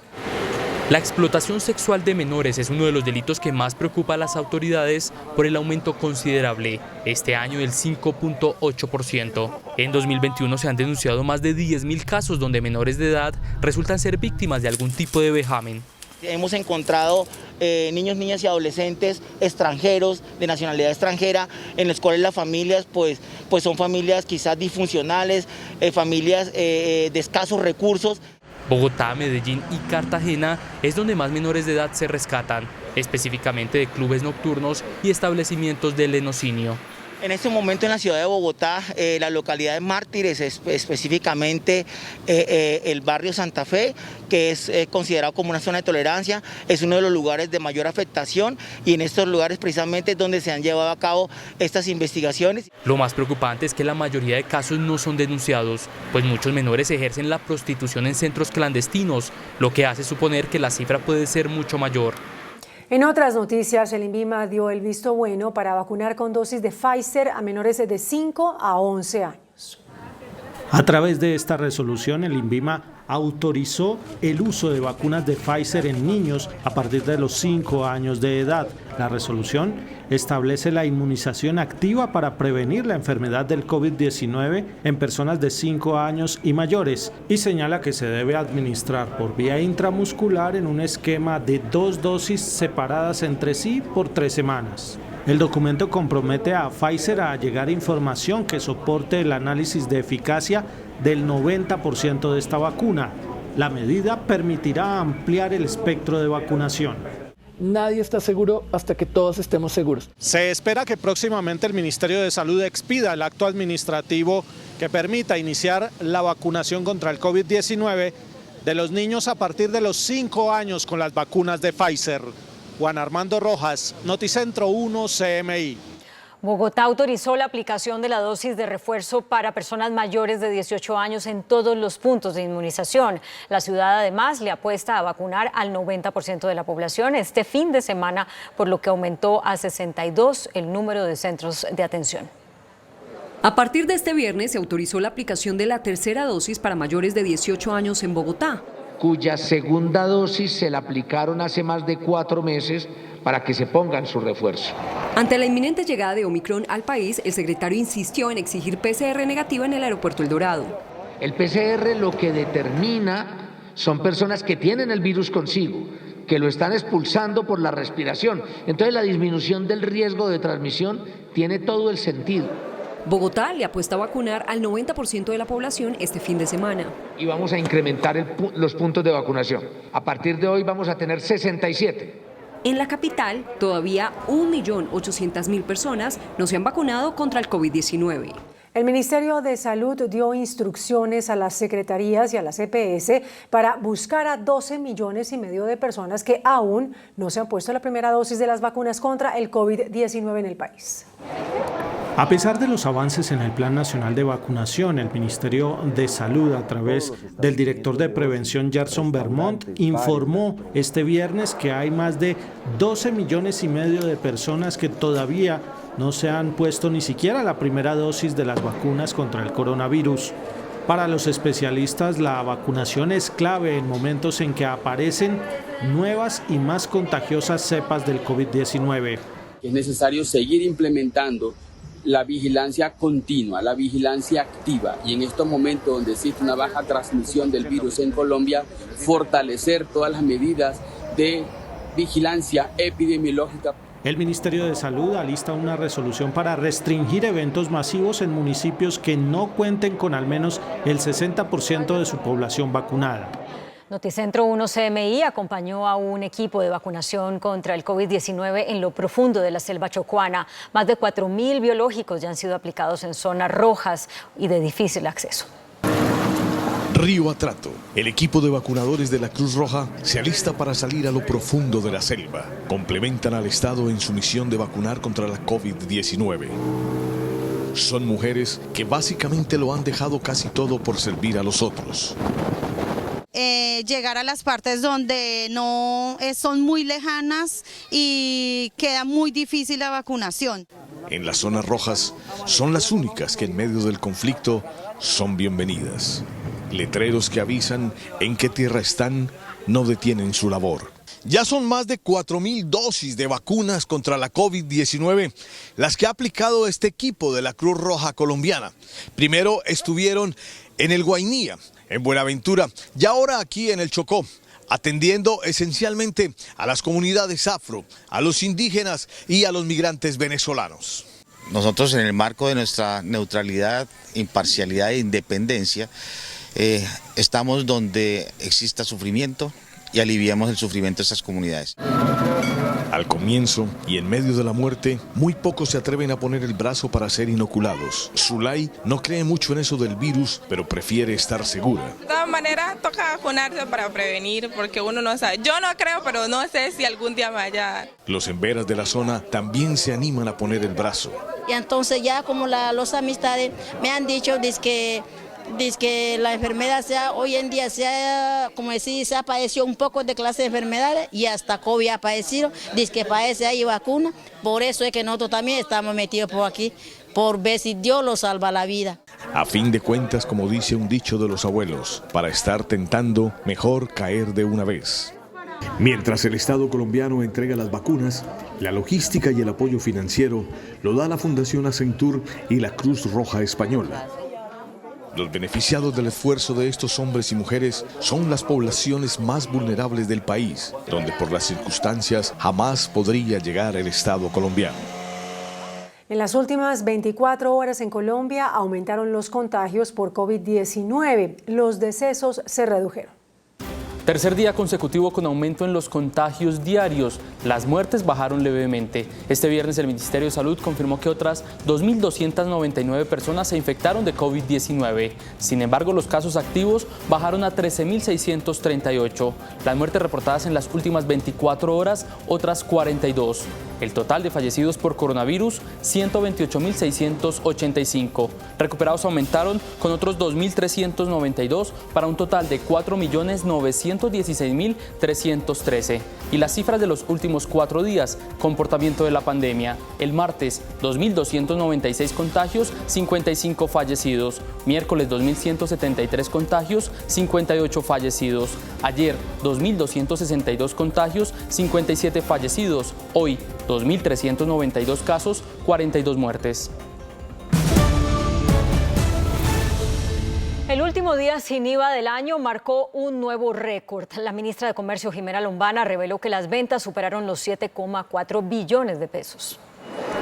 La explotación sexual de menores es uno de los delitos que más preocupa a las autoridades por el aumento considerable, este año del 5.8%. En 2021 se han denunciado más de 10.000 casos donde menores de edad resultan ser víctimas de algún tipo de vejamen. Hemos encontrado niños, niñas y adolescentes extranjeros, de nacionalidad extranjera, en los cuales las familias pues son familias quizás disfuncionales, familias de escasos recursos. Bogotá, Medellín y Cartagena es donde más menores de edad se rescatan, específicamente de clubes nocturnos y establecimientos de lenocinio. En este momento en la ciudad de Bogotá, la localidad de Mártires, específicamente el barrio Santa Fe, que es considerado como una zona de tolerancia, es uno de los lugares de mayor afectación y en estos lugares precisamente es donde se han llevado a cabo estas investigaciones. Lo más preocupante es que la mayoría de casos no son denunciados, pues muchos menores ejercen la prostitución en centros clandestinos, lo que hace suponer que la cifra puede ser mucho mayor. En otras noticias, el INVIMA dio el visto bueno para vacunar con dosis de Pfizer a menores de 5 a 11 años. A través de esta resolución, el INVIMA autorizó el uso de vacunas de Pfizer en niños a partir de los 5 años de edad. La resolución establece la inmunización activa para prevenir la enfermedad del COVID-19 en personas de 5 años y mayores y señala que se debe administrar por vía intramuscular en un esquema de 2 dosis separadas entre sí por 3 semanas. El documento compromete a Pfizer a llegar información que soporte el análisis de eficacia del 90% de esta vacuna. La medida permitirá ampliar el espectro de vacunación. Nadie está seguro hasta que todos estemos seguros. Se espera que próximamente el Ministerio de Salud expida el acto administrativo que permita iniciar la vacunación contra el COVID-19 de los niños a partir de los 5 años con las vacunas de Pfizer. Juan Armando Rojas, Noticentro 1 CMI. Bogotá autorizó la aplicación de la dosis de refuerzo para personas mayores de 18 años en todos los puntos de inmunización. La ciudad además le apuesta a vacunar al 90% de la población este fin de semana, por lo que aumentó a 62 el número de centros de atención. A partir de este viernes se autorizó la aplicación de la tercera dosis para mayores de 18 años en Bogotá, cuya segunda dosis se la aplicaron hace más de 4 meses para que se pongan su refuerzo. Ante la inminente llegada de Omicron al país, el secretario insistió en exigir PCR negativa en el aeropuerto El Dorado. El PCR lo que determina son personas que tienen el virus consigo, que lo están expulsando por la respiración. Entonces la disminución del riesgo de transmisión tiene todo el sentido. Bogotá le apuesta a vacunar al 90% de la población este fin de semana. Y vamos a incrementar los puntos de vacunación. A partir de hoy vamos a tener 67. En la capital, todavía 1.800.000 personas no se han vacunado contra el COVID-19. El Ministerio de Salud dio instrucciones a las secretarías y a las EPS para buscar a 12,5 millones de personas que aún no se han puesto la primera dosis de las vacunas contra el COVID-19 en el país. A pesar de los avances en el Plan Nacional de Vacunación, el Ministerio de Salud, a través del director de Prevención, Gerson Vermont, informó este viernes que hay más de 12,5 millones de personas que todavía no se han puesto ni siquiera la primera dosis de las vacunas contra el coronavirus. Para los especialistas, la vacunación es clave en momentos en que aparecen nuevas y más contagiosas cepas del COVID-19. Es necesario seguir implementando la vigilancia continua, la vigilancia activa, y en estos momentos donde existe una baja transmisión del virus en Colombia, fortalecer todas las medidas de vigilancia epidemiológica. El Ministerio de Salud alista una resolución para restringir eventos masivos en municipios que no cuenten con al menos el 60% de su población vacunada. Noticentro 1 CMI acompañó a un equipo de vacunación contra el COVID-19 en lo profundo de la selva chocuana. Más de 4,000 biológicos ya han sido aplicados en zonas rojas y de difícil acceso. Río Atrato, el equipo de vacunadores de la Cruz Roja se alista para salir a lo profundo de la selva. Complementan al Estado en su misión de vacunar contra la COVID-19. Son mujeres que básicamente lo han dejado casi todo por servir a los otros. Llegar a las partes donde no son muy lejanas y queda muy difícil la vacunación. En las zonas rojas son las únicas que en medio del conflicto son bienvenidas. Letreros que avisan en qué tierra están no detienen su labor. Ya son más de 4,000 dosis de vacunas contra la COVID-19 las que ha aplicado este equipo de la Cruz Roja colombiana. Primero estuvieron en el Guainía, en Buenaventura, y ahora aquí en el Chocó, atendiendo esencialmente a las comunidades afro, a los indígenas y a los migrantes venezolanos. Nosotros, en el marco de nuestra neutralidad, imparcialidad e independencia, estamos donde exista sufrimiento y aliviamos el sufrimiento de estas comunidades. Al comienzo y en medio de la muerte, muy pocos se atreven a poner el brazo para ser inoculados. Zulay no cree mucho en eso del virus, pero prefiere estar segura. De todas maneras, toca vacunarse para prevenir, porque uno no sabe. Yo no creo, pero no sé si algún día me vaya. Los emberas de la zona también se animan a poner el brazo. Y entonces ya como los amistades me han dicho, que la enfermedad hoy en día se ha padecido un poco de clase de enfermedades y hasta COVID ha padecido, que parece hay vacuna, por eso es que nosotros también estamos metidos por aquí, por ver si Dios nos salva la vida. A fin de cuentas, como dice un dicho de los abuelos, para estar tentando, mejor caer de una vez. Mientras el Estado colombiano entrega las vacunas, la logística y el apoyo financiero lo da la Fundación Accenture y la Cruz Roja Española. Los beneficiados del esfuerzo de estos hombres y mujeres son las poblaciones más vulnerables del país, donde por las circunstancias jamás podría llegar el Estado colombiano. En las últimas 24 horas en Colombia aumentaron los contagios por COVID-19. Los decesos se redujeron. Tercer día consecutivo con aumento en los contagios diarios. Las muertes bajaron levemente. Este viernes el Ministerio de Salud confirmó que otras 2.299 personas se infectaron de COVID-19. Sin embargo, los casos activos bajaron a 13.638. Las muertes reportadas en las últimas 24 horas, otras 42. El total de fallecidos por coronavirus, 128.685. Recuperados aumentaron con otros 2.392 para un total de 4.916.313. Y las cifras de los últimos 4 días, comportamiento de la pandemia. El martes, 2.296 contagios, 55 fallecidos. Miércoles, 2.173 contagios, 58 fallecidos. Ayer, 2.262 contagios, 57 fallecidos. Hoy, 2.392 casos, 42 muertes. El último día sin IVA del año marcó un nuevo récord. La ministra de Comercio, Jimena Lombana, reveló que las ventas superaron los 7,4 billones de pesos.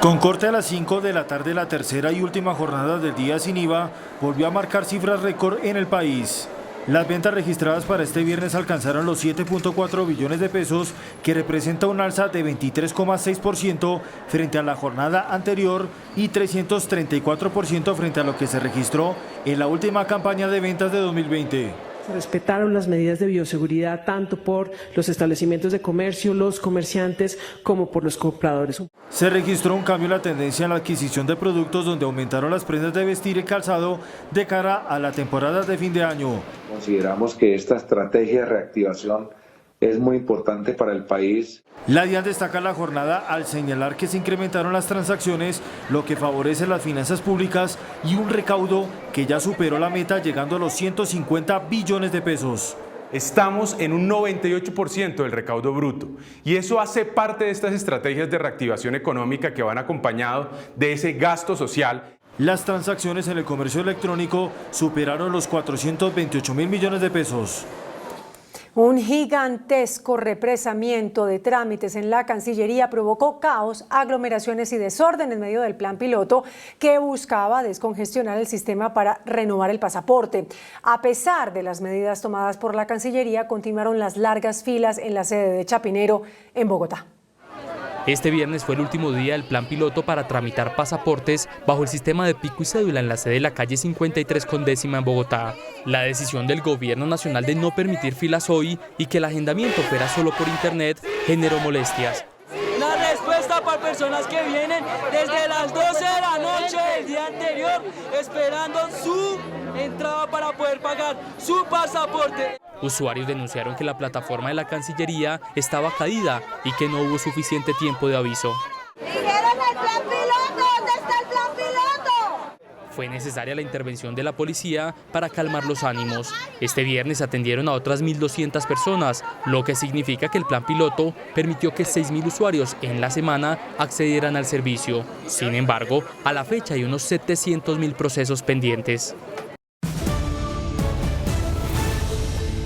Con corte a las 5 de la tarde, la tercera y última jornada del día sin IVA volvió a marcar cifras récord en el país. Las ventas registradas para este viernes alcanzaron los 7.4 billones de pesos, que representa un alza de 23,6% frente a la jornada anterior y 334% frente a lo que se registró en la última campaña de ventas de 2020. Se respetaron las medidas de bioseguridad tanto por los establecimientos de comercio, los comerciantes, como por los compradores. Se registró un cambio en la tendencia en la adquisición de productos, donde aumentaron las prendas de vestir y calzado de cara a la temporada de fin de año. Consideramos que esta estrategia de reactivación es muy importante para el país. La DIAN destaca la jornada al señalar que se incrementaron las transacciones, lo que favorece las finanzas públicas y un recaudo que ya superó la meta, llegando a los 150 billones de pesos. Estamos en un 98% del recaudo bruto y eso hace parte de estas estrategias de reactivación económica que van acompañado de ese gasto social. Las transacciones en el comercio electrónico superaron los 428.000 millones de pesos. Un gigantesco represamiento de trámites en la Cancillería provocó caos, aglomeraciones y desorden en medio del plan piloto que buscaba descongestionar el sistema para renovar el pasaporte. A pesar de las medidas tomadas por la Cancillería, continuaron las largas filas en la sede de Chapinero, en Bogotá. Este viernes fue el último día del plan piloto para tramitar pasaportes bajo el sistema de pico y cédula en la sede de la calle 53 con décima en Bogotá. La decisión del gobierno nacional de no permitir filas hoy y que el agendamiento fuera solo por internet generó molestias. La respuesta para personas que vienen desde las 12 de la noche del día anterior esperando su entrada para poder pagar su pasaporte. Usuarios denunciaron que la plataforma de la Cancillería estaba caída y que no hubo suficiente tiempo de aviso. ¡Dijeron el plan piloto! ¿Dónde está el plan piloto? Fue necesaria la intervención de la policía para calmar los ánimos. Este viernes atendieron a otras 1.200 personas, lo que significa que el plan piloto permitió que 6.000 usuarios en la semana accedieran al servicio. Sin embargo, a la fecha hay unos 700.000 procesos pendientes.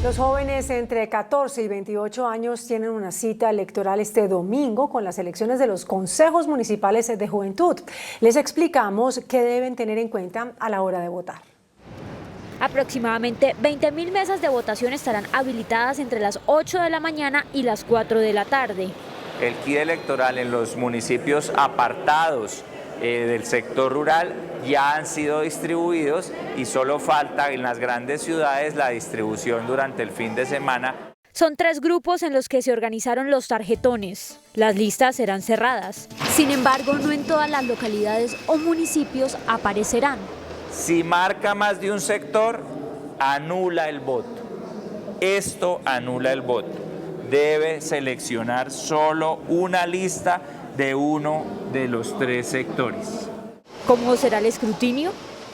Los jóvenes entre 14 y 28 años tienen una cita electoral este domingo con las elecciones de los consejos municipales de juventud. Les explicamos qué deben tener en cuenta a la hora de votar. Aproximadamente 20.000 mesas de votación estarán habilitadas entre las 8 de la mañana y las 4 de la tarde. El kit electoral en los municipios apartados del sector rural ya han sido distribuidos y solo falta en las grandes ciudades la distribución durante el fin de semana. Son 3 grupos en los que se organizaron los tarjetones. Las listas serán cerradas. Sin embargo, no en todas las localidades o municipios aparecerán. Si marca más de un sector, anula el voto. Esto anula el voto. Debe seleccionar solo una lista de uno de los 3 sectores. ¿Cómo será el escrutinio?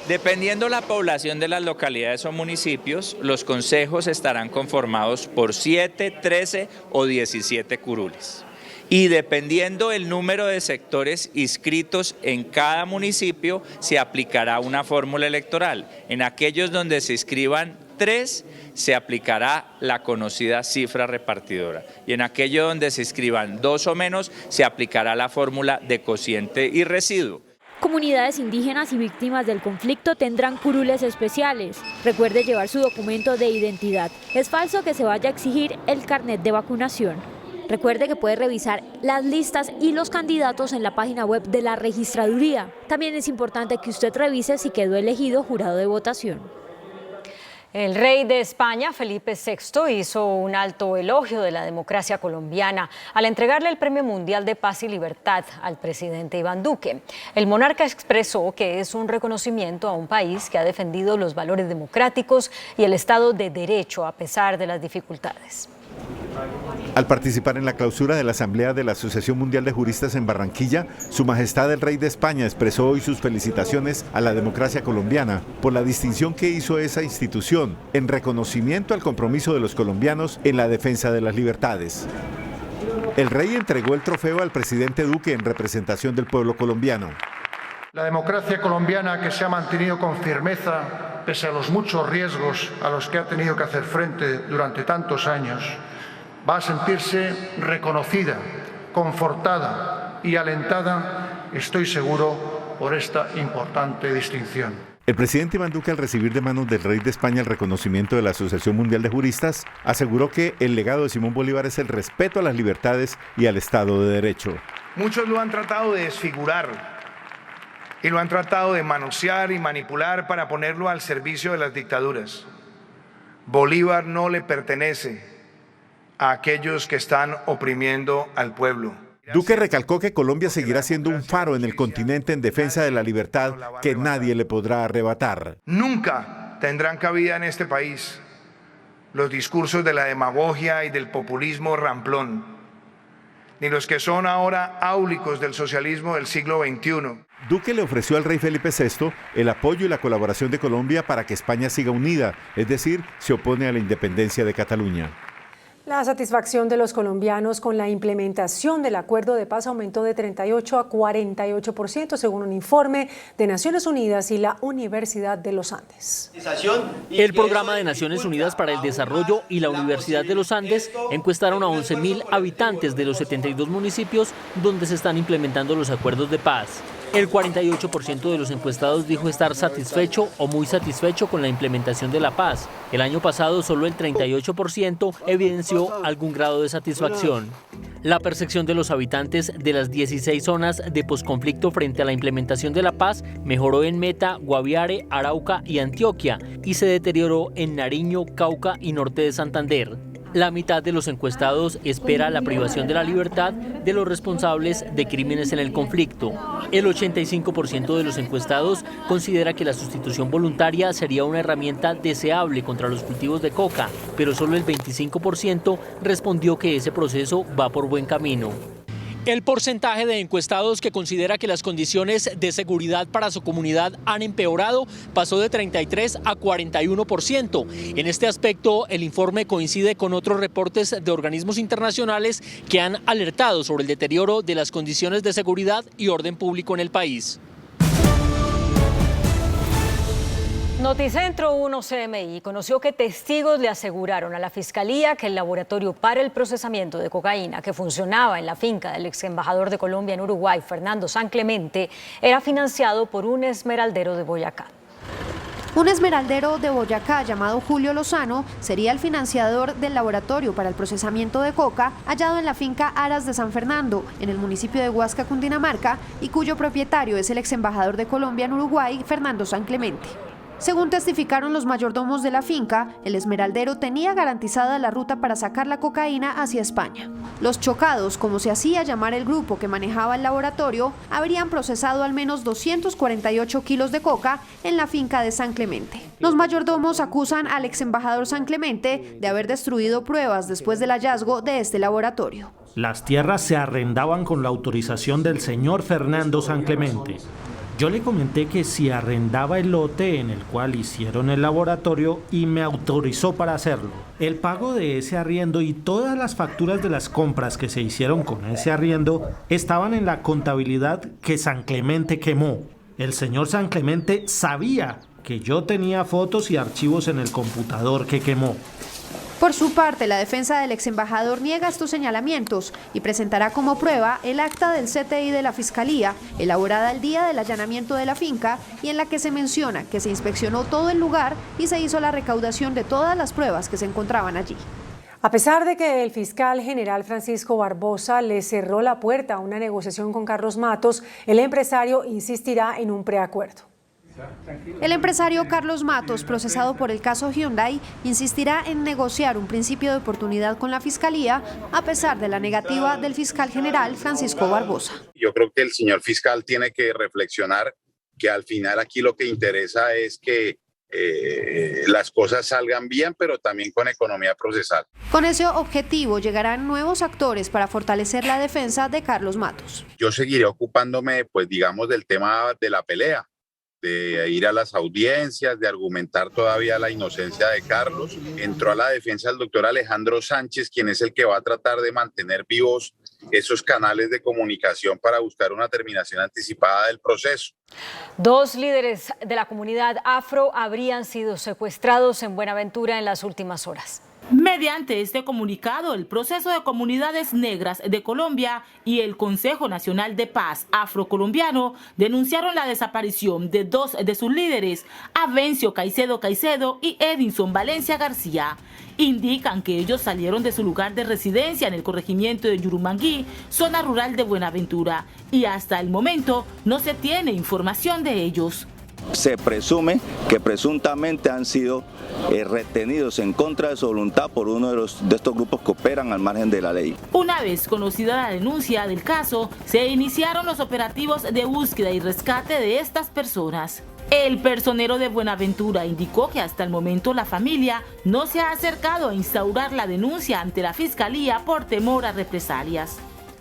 Dependiendo la población de las localidades o municipios, los consejos estarán conformados por 7, 13 o 17 curules. Y dependiendo el número de sectores inscritos en cada municipio, se aplicará una fórmula electoral. En aquellos donde se inscriban 3, se aplicará la conocida cifra repartidora. Y en aquello donde se inscriban 2 o menos, se aplicará la fórmula de cociente y residuo. Comunidades indígenas y víctimas del conflicto tendrán curules especiales. Recuerde llevar su documento de identidad. Es falso que se vaya a exigir el carnet de vacunación. Recuerde que puede revisar las listas y los candidatos en la página web de la registraduría. También es importante que usted revise si quedó elegido jurado de votación. El rey de España, Felipe VI, hizo un alto elogio de la democracia colombiana al entregarle el Premio Mundial de Paz y Libertad al presidente Iván Duque. El monarca expresó que es un reconocimiento a un país que ha defendido los valores democráticos y el Estado de Derecho a pesar de las dificultades. Al participar en la clausura de la Asamblea de la Asociación Mundial de Juristas en Barranquilla, Su Majestad el Rey de España expresó hoy sus felicitaciones a la democracia colombiana por la distinción que hizo esa institución en reconocimiento al compromiso de los colombianos en la defensa de las libertades. El rey entregó el trofeo al presidente Duque en representación del pueblo colombiano. La democracia colombiana, que se ha mantenido con firmeza pese a los muchos riesgos a los que ha tenido que hacer frente durante tantos años, va a sentirse reconocida, confortada y alentada, estoy seguro, por esta importante distinción. El presidente Iván Duque, al recibir de manos del rey de España el reconocimiento de la Asociación Mundial de Juristas, aseguró que el legado de Simón Bolívar es el respeto a las libertades y al Estado de Derecho. Muchos lo han tratado de desfigurar y lo han tratado de manosear y manipular para ponerlo al servicio de las dictaduras. Bolívar no le pertenece a aquellos que están oprimiendo al pueblo. Duque recalcó que Colombia seguirá siendo un faro en el continente en defensa de la libertad que nadie le podrá arrebatar. Nunca tendrán cabida en este país los discursos de la demagogia y del populismo ramplón, ni los que son ahora áulicos del socialismo del siglo XXI. Duque le ofreció al rey Felipe VI el apoyo y la colaboración de Colombia para que España siga unida, es decir, se opone a la independencia de Cataluña. La satisfacción de los colombianos con la implementación del acuerdo de paz aumentó de 38 a 48%, según un informe de Naciones Unidas y la Universidad de los Andes. El Programa de Naciones Unidas para el Desarrollo y la Universidad de los Andes encuestaron a 11.000 habitantes de los 72 municipios donde se están implementando los acuerdos de paz. El 48% de los encuestados dijo estar satisfecho o muy satisfecho con la implementación de la paz. El año pasado solo el 38% evidenció algún grado de satisfacción. La percepción de los habitantes de las 16 zonas de posconflicto frente a la implementación de la paz mejoró en Meta, Guaviare, Arauca y Antioquia y se deterioró en Nariño, Cauca y norte de Santander. La mitad de los encuestados espera la privación de la libertad de los responsables de crímenes en el conflicto. El 85% de los encuestados considera que la sustitución voluntaria sería una herramienta deseable contra los cultivos de coca, pero solo el 25% respondió que ese proceso va por buen camino. El porcentaje de encuestados que considera que las condiciones de seguridad para su comunidad han empeorado pasó de 33 a 41%. En este aspecto, el informe coincide con otros reportes de organismos internacionales que han alertado sobre el deterioro de las condiciones de seguridad y orden público en el país. Noticentro 1 CMI conoció que testigos le aseguraron a la Fiscalía que el laboratorio para el procesamiento de cocaína que funcionaba en la finca del ex embajador de Colombia en Uruguay, Fernando San Clemente, era financiado por un esmeraldero de Boyacá. Un esmeraldero de Boyacá llamado Julio Lozano sería el financiador del laboratorio para el procesamiento de coca hallado en la finca Aras de San Fernando, en el municipio de Huasca, Cundinamarca, y cuyo propietario es el ex embajador de Colombia en Uruguay, Fernando San Clemente. Según testificaron los mayordomos de la finca, el esmeraldero tenía garantizada la ruta para sacar la cocaína hacia España. Los chocados, como se hacía llamar el grupo que manejaba el laboratorio, habrían procesado al menos 248 kilos de coca en la finca de San Clemente. Los mayordomos acusan al ex embajador San Clemente de haber destruido pruebas después del hallazgo de este laboratorio. Las tierras se arrendaban con la autorización del señor Fernando San Clemente. Yo le comenté que si arrendaba el lote en el cual hicieron el laboratorio y me autorizó para hacerlo. El pago de ese arriendo y todas las facturas de las compras que se hicieron con ese arriendo estaban en la contabilidad que San Clemente quemó. El señor San Clemente sabía que yo tenía fotos y archivos en el computador que quemó. Por su parte, la defensa del ex embajador niega estos señalamientos y presentará como prueba el acta del CTI de la Fiscalía, elaborada el día del allanamiento de la finca y en la que se menciona que se inspeccionó todo el lugar y se hizo la recaudación de todas las pruebas que se encontraban allí. A pesar de que el fiscal general Francisco Barbosa le cerró la puerta a una negociación con Carlos Matos, el empresario insistirá en un preacuerdo. El empresario Carlos Matos, procesado por el caso Hyundai, insistirá en negociar un principio de oportunidad con la Fiscalía, a pesar de la negativa del fiscal general Francisco Barbosa. Yo creo que el señor fiscal tiene que reflexionar que al final aquí lo que interesa es que las cosas salgan bien, pero también con economía procesal. Con ese objetivo llegarán nuevos actores para fortalecer la defensa de Carlos Matos. Yo seguiré ocupándome, pues digamos, del tema de la pelea, de ir a las audiencias, de argumentar todavía la inocencia de Carlos. Entró a la defensa el doctor Alejandro Sánchez, quien es el que va a tratar de mantener vivos esos canales de comunicación para buscar una terminación anticipada del proceso. 2 líderes de la comunidad afro habrían sido secuestrados en Buenaventura en las últimas horas. Mediante este comunicado, el Proceso de Comunidades Negras de Colombia y el Consejo Nacional de Paz Afrocolombiano denunciaron la desaparición de dos de sus líderes, Avencio Caicedo y Edinson Valencia García. Indican que ellos salieron de su lugar de residencia en el corregimiento de Yurumangui, zona rural de Buenaventura, y hasta el momento no se tiene información de ellos. Se presume que presuntamente han sido retenidos en contra de su voluntad por uno de estos grupos que operan al margen de la ley. Una vez conocida la denuncia del caso, se iniciaron los operativos de búsqueda y rescate de estas personas. El personero de Buenaventura indicó que hasta el momento la familia no se ha acercado a instaurar la denuncia ante la Fiscalía por temor a represalias.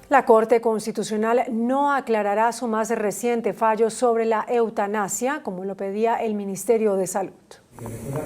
La Corte Constitucional no aclarará su más reciente fallo sobre la eutanasia, como lo pedía el Ministerio de Salud.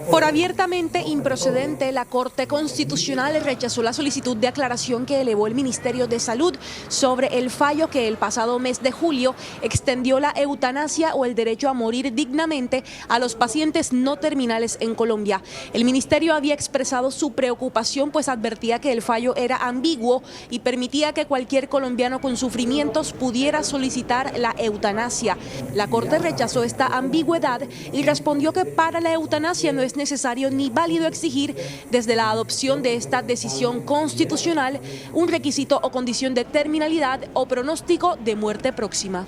Por abiertamente improcedente, la Corte Constitucional rechazó la solicitud de aclaración que elevó el Ministerio de Salud sobre el fallo que el pasado mes de julio extendió la eutanasia o el derecho a morir dignamente a los pacientes no terminales en Colombia. El Ministerio había expresado su preocupación, pues advertía que el fallo era ambiguo y permitía que cualquier colombiano con sufrimientos pudiera solicitar la eutanasia. La Corte rechazó esta ambigüedad y respondió que para la eutanasia no es necesario ni válido exigir desde la adopción de esta decisión constitucional un requisito o condición de terminalidad o pronóstico de muerte próxima.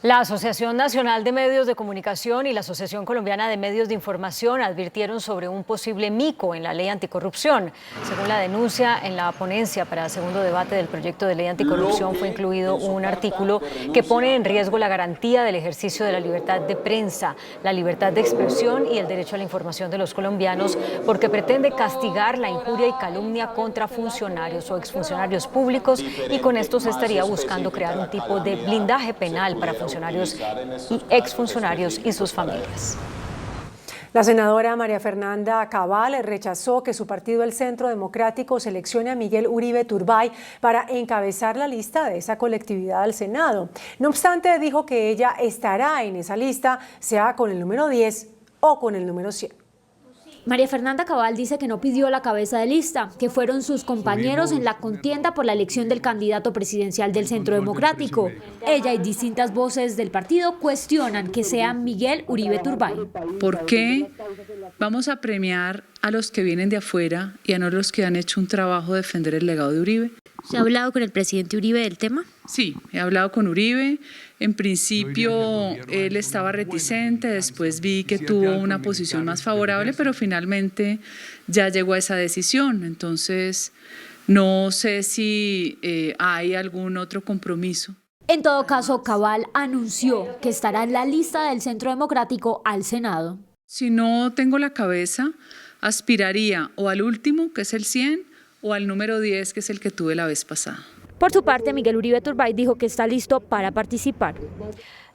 La Asociación Nacional de Medios de Comunicación y la Asociación Colombiana de Medios de Información advirtieron sobre un posible mico en la ley anticorrupción. Según la denuncia, en la ponencia para el segundo debate del proyecto de ley anticorrupción fue incluido un artículo que pone en riesgo la garantía del ejercicio de la libertad de prensa, la libertad de expresión y el derecho a la información de los colombianos, porque pretende castigar la injuria y calumnia contra funcionarios o exfuncionarios públicos, y con esto se estaría buscando crear un tipo de blindaje penal para funcionarios y exfuncionarios y sus familias. La senadora María Fernanda Cabal rechazó que su partido, el Centro Democrático, seleccione a Miguel Uribe Turbay para encabezar la lista de esa colectividad al Senado. No obstante, dijo que ella estará en esa lista, sea con el número 10 o con el número 100. María Fernanda Cabal dice que no pidió la cabeza de lista, que fueron sus compañeros en la contienda por la elección del candidato presidencial del Centro Democrático. Ella y distintas voces del partido cuestionan que sea Miguel Uribe Turbay. ¿Por qué vamos a premiar a los que vienen de afuera y a no los que han hecho un trabajo de defender el legado de Uribe? ¿Se ha hablado con el presidente Uribe del tema? Sí, he hablado con Uribe. En principio él estaba reticente, después vi que tuvo una posición más favorable, pero finalmente ya llegó a esa decisión. Entonces no sé si hay algún otro compromiso. En todo caso, Cabal anunció que estará en la lista del Centro Democrático al Senado. Si no tengo la cabeza, aspiraría o al último, que es el 100, o al número 10, que es el que tuve la vez pasada. Por su parte, Miguel Uribe Turbay dijo que está listo para participar.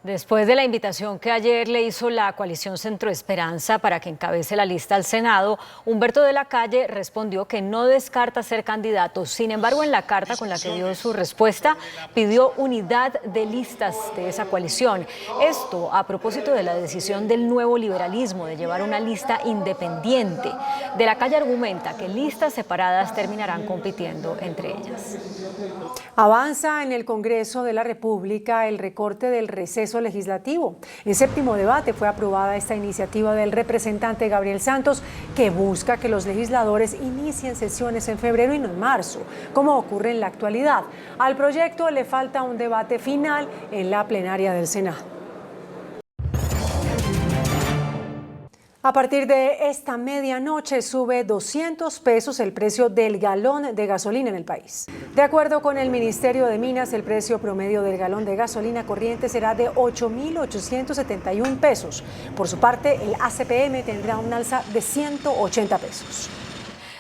Después de la invitación que ayer le hizo la coalición Centro Esperanza para que encabece la lista al Senado, Humberto de la Calle respondió que no descarta ser candidato. Sin embargo, en la carta con la que dio su respuesta, pidió unidad de listas de esa coalición. Esto a propósito de la decisión del nuevo liberalismo de llevar una lista independiente. De la Calle argumenta que listas separadas terminarán compitiendo entre ellas. Avanza en el Congreso de la República el recorte del receso legislativo. En séptimo debate fue aprobada esta iniciativa del representante Gabriel Santos, que busca que los legisladores inicien sesiones en febrero y no en marzo, como ocurre en la actualidad. Al proyecto le falta un debate final en la plenaria del Senado. A partir de esta medianoche sube 200 pesos el precio del galón de gasolina en el país. De acuerdo con el Ministerio de Minas, el precio promedio del galón de gasolina corriente será de 8.871 pesos. Por su parte, el ACPM tendrá un alza de 180 pesos.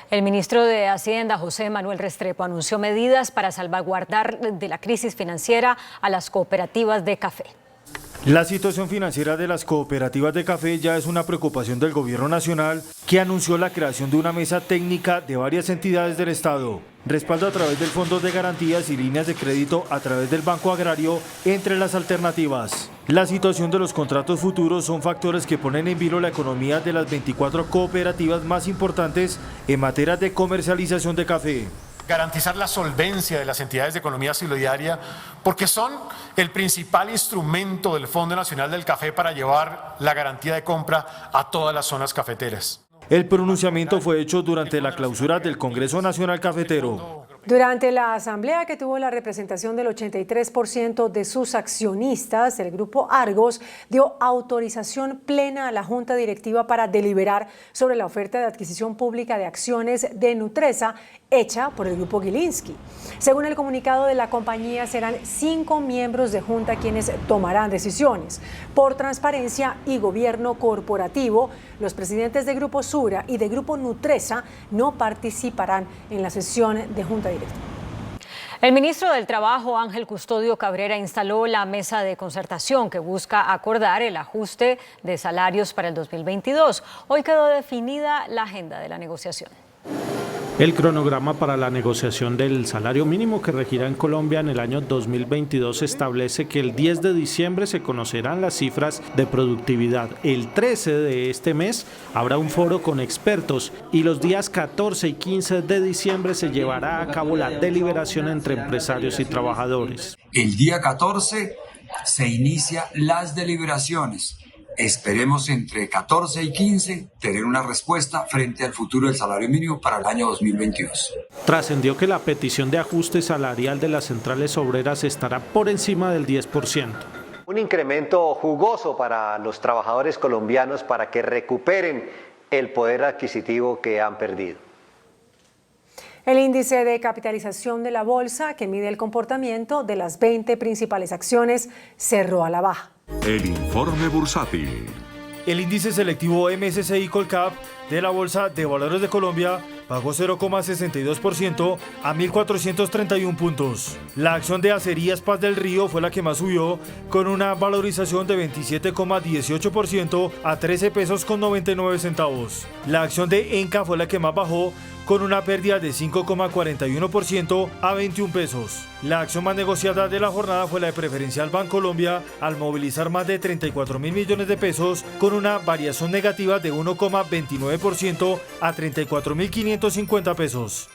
El ministro de Hacienda, José Manuel Restrepo, anunció medidas para salvaguardar de la crisis financiera a las cooperativas de café. La situación financiera de las cooperativas de café ya es una preocupación del gobierno nacional, que anunció la creación de una mesa técnica de varias entidades del Estado, respaldo a través del Fondo de Garantías y líneas de crédito a través del Banco Agrario, entre las alternativas. La situación de los contratos futuros son factores que ponen en vilo la economía de las 24 cooperativas más importantes en materia de comercialización de café. Garantizar la solvencia de las entidades de economía solidaria, porque son el principal instrumento del Fondo Nacional del Café para llevar la garantía de compra a todas las zonas cafeteras. El pronunciamiento fue hecho durante la clausura del Congreso Nacional Cafetero. Durante la asamblea que tuvo la representación del 83% de sus accionistas, el Grupo Argos dio autorización plena a la Junta Directiva para deliberar sobre la oferta de adquisición pública de acciones de Nutresa hecha por el Grupo Gilinski. Según el comunicado de la compañía, serán 5 miembros de Junta quienes tomarán decisiones. Por transparencia y gobierno corporativo, los presidentes de Grupo Sura y de Grupo Nutresa no participarán en la sesión de Junta Directiva. El ministro del Trabajo, Ángel Custodio Cabrera, instaló la mesa de concertación que busca acordar el ajuste de salarios para el 2022. Hoy quedó definida la agenda de la negociación. El cronograma para la negociación del salario mínimo que regirá en Colombia en el año 2022 establece que el 10 de diciembre se conocerán las cifras de productividad. El 13 de este mes habrá un foro con expertos y los días 14 y 15 de diciembre se llevará a cabo la deliberación entre empresarios y trabajadores. El día 14 se inicia las deliberaciones. Esperemos entre 14 y 15 tener una respuesta frente al futuro del salario mínimo para el año 2022. Trascendió que la petición de ajuste salarial de las centrales obreras estará por encima del 10%. Un incremento jugoso para los trabajadores colombianos para que recuperen el poder adquisitivo que han perdido. El índice de capitalización de la bolsa, que mide el comportamiento de las 20 principales acciones, cerró a la baja. El informe bursátil. El índice selectivo MSCI Colcap de la Bolsa de Valores de Colombia bajó 0,62% a 1.431 puntos. La acción de Acerías Paz del Río fue la que más subió, con una valorización de 27,18% a 13 pesos con 99 centavos. La acción de Enca fue la que más bajó, con una pérdida de 5,41% a 21 pesos. La acción más negociada de la jornada fue la de Preferencial Bancolombia, al movilizar más de 34.000 millones de pesos, con una variación negativa de 1,29% a 34.550 pesos.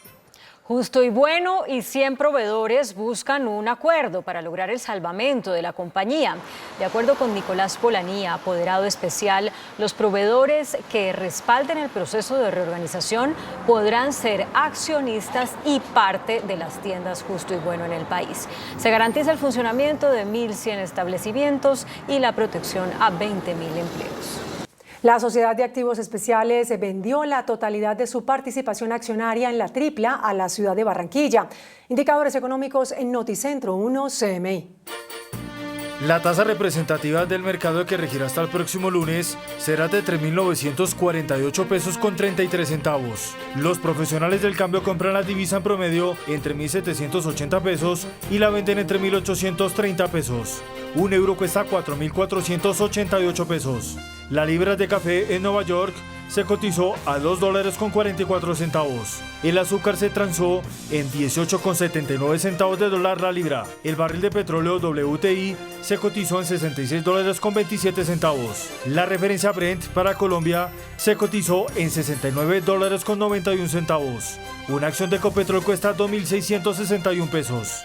Justo y Bueno y 100 proveedores buscan un acuerdo para lograr el salvamento de la compañía. De acuerdo con Nicolás Polanía, apoderado especial, los proveedores que respalden el proceso de reorganización podrán ser accionistas y parte de las tiendas Justo y Bueno en el país. Se garantiza el funcionamiento de 1.100 establecimientos y la protección a 20.000 empleos. La Sociedad de Activos Especiales vendió la totalidad de su participación accionaria en la Tripla a la ciudad de Barranquilla. Indicadores económicos en Noticentro 1 CMI. La tasa representativa del mercado que regirá hasta el próximo lunes será de 3.948 pesos con 33 centavos. Los profesionales del cambio compran la divisa en promedio entre 1.780 pesos y la venden entre 1.830 pesos. Un euro cuesta 4.488 pesos. La libra de café en Nueva York se cotizó a $2.44. El azúcar se transó en 18,79 centavos de dólar la libra. El barril de petróleo WTI se cotizó en $66.27 centavos. La referencia Brent para Colombia se cotizó en $69.91 centavos. Una acción de Ecopetrol cuesta 2.661 pesos.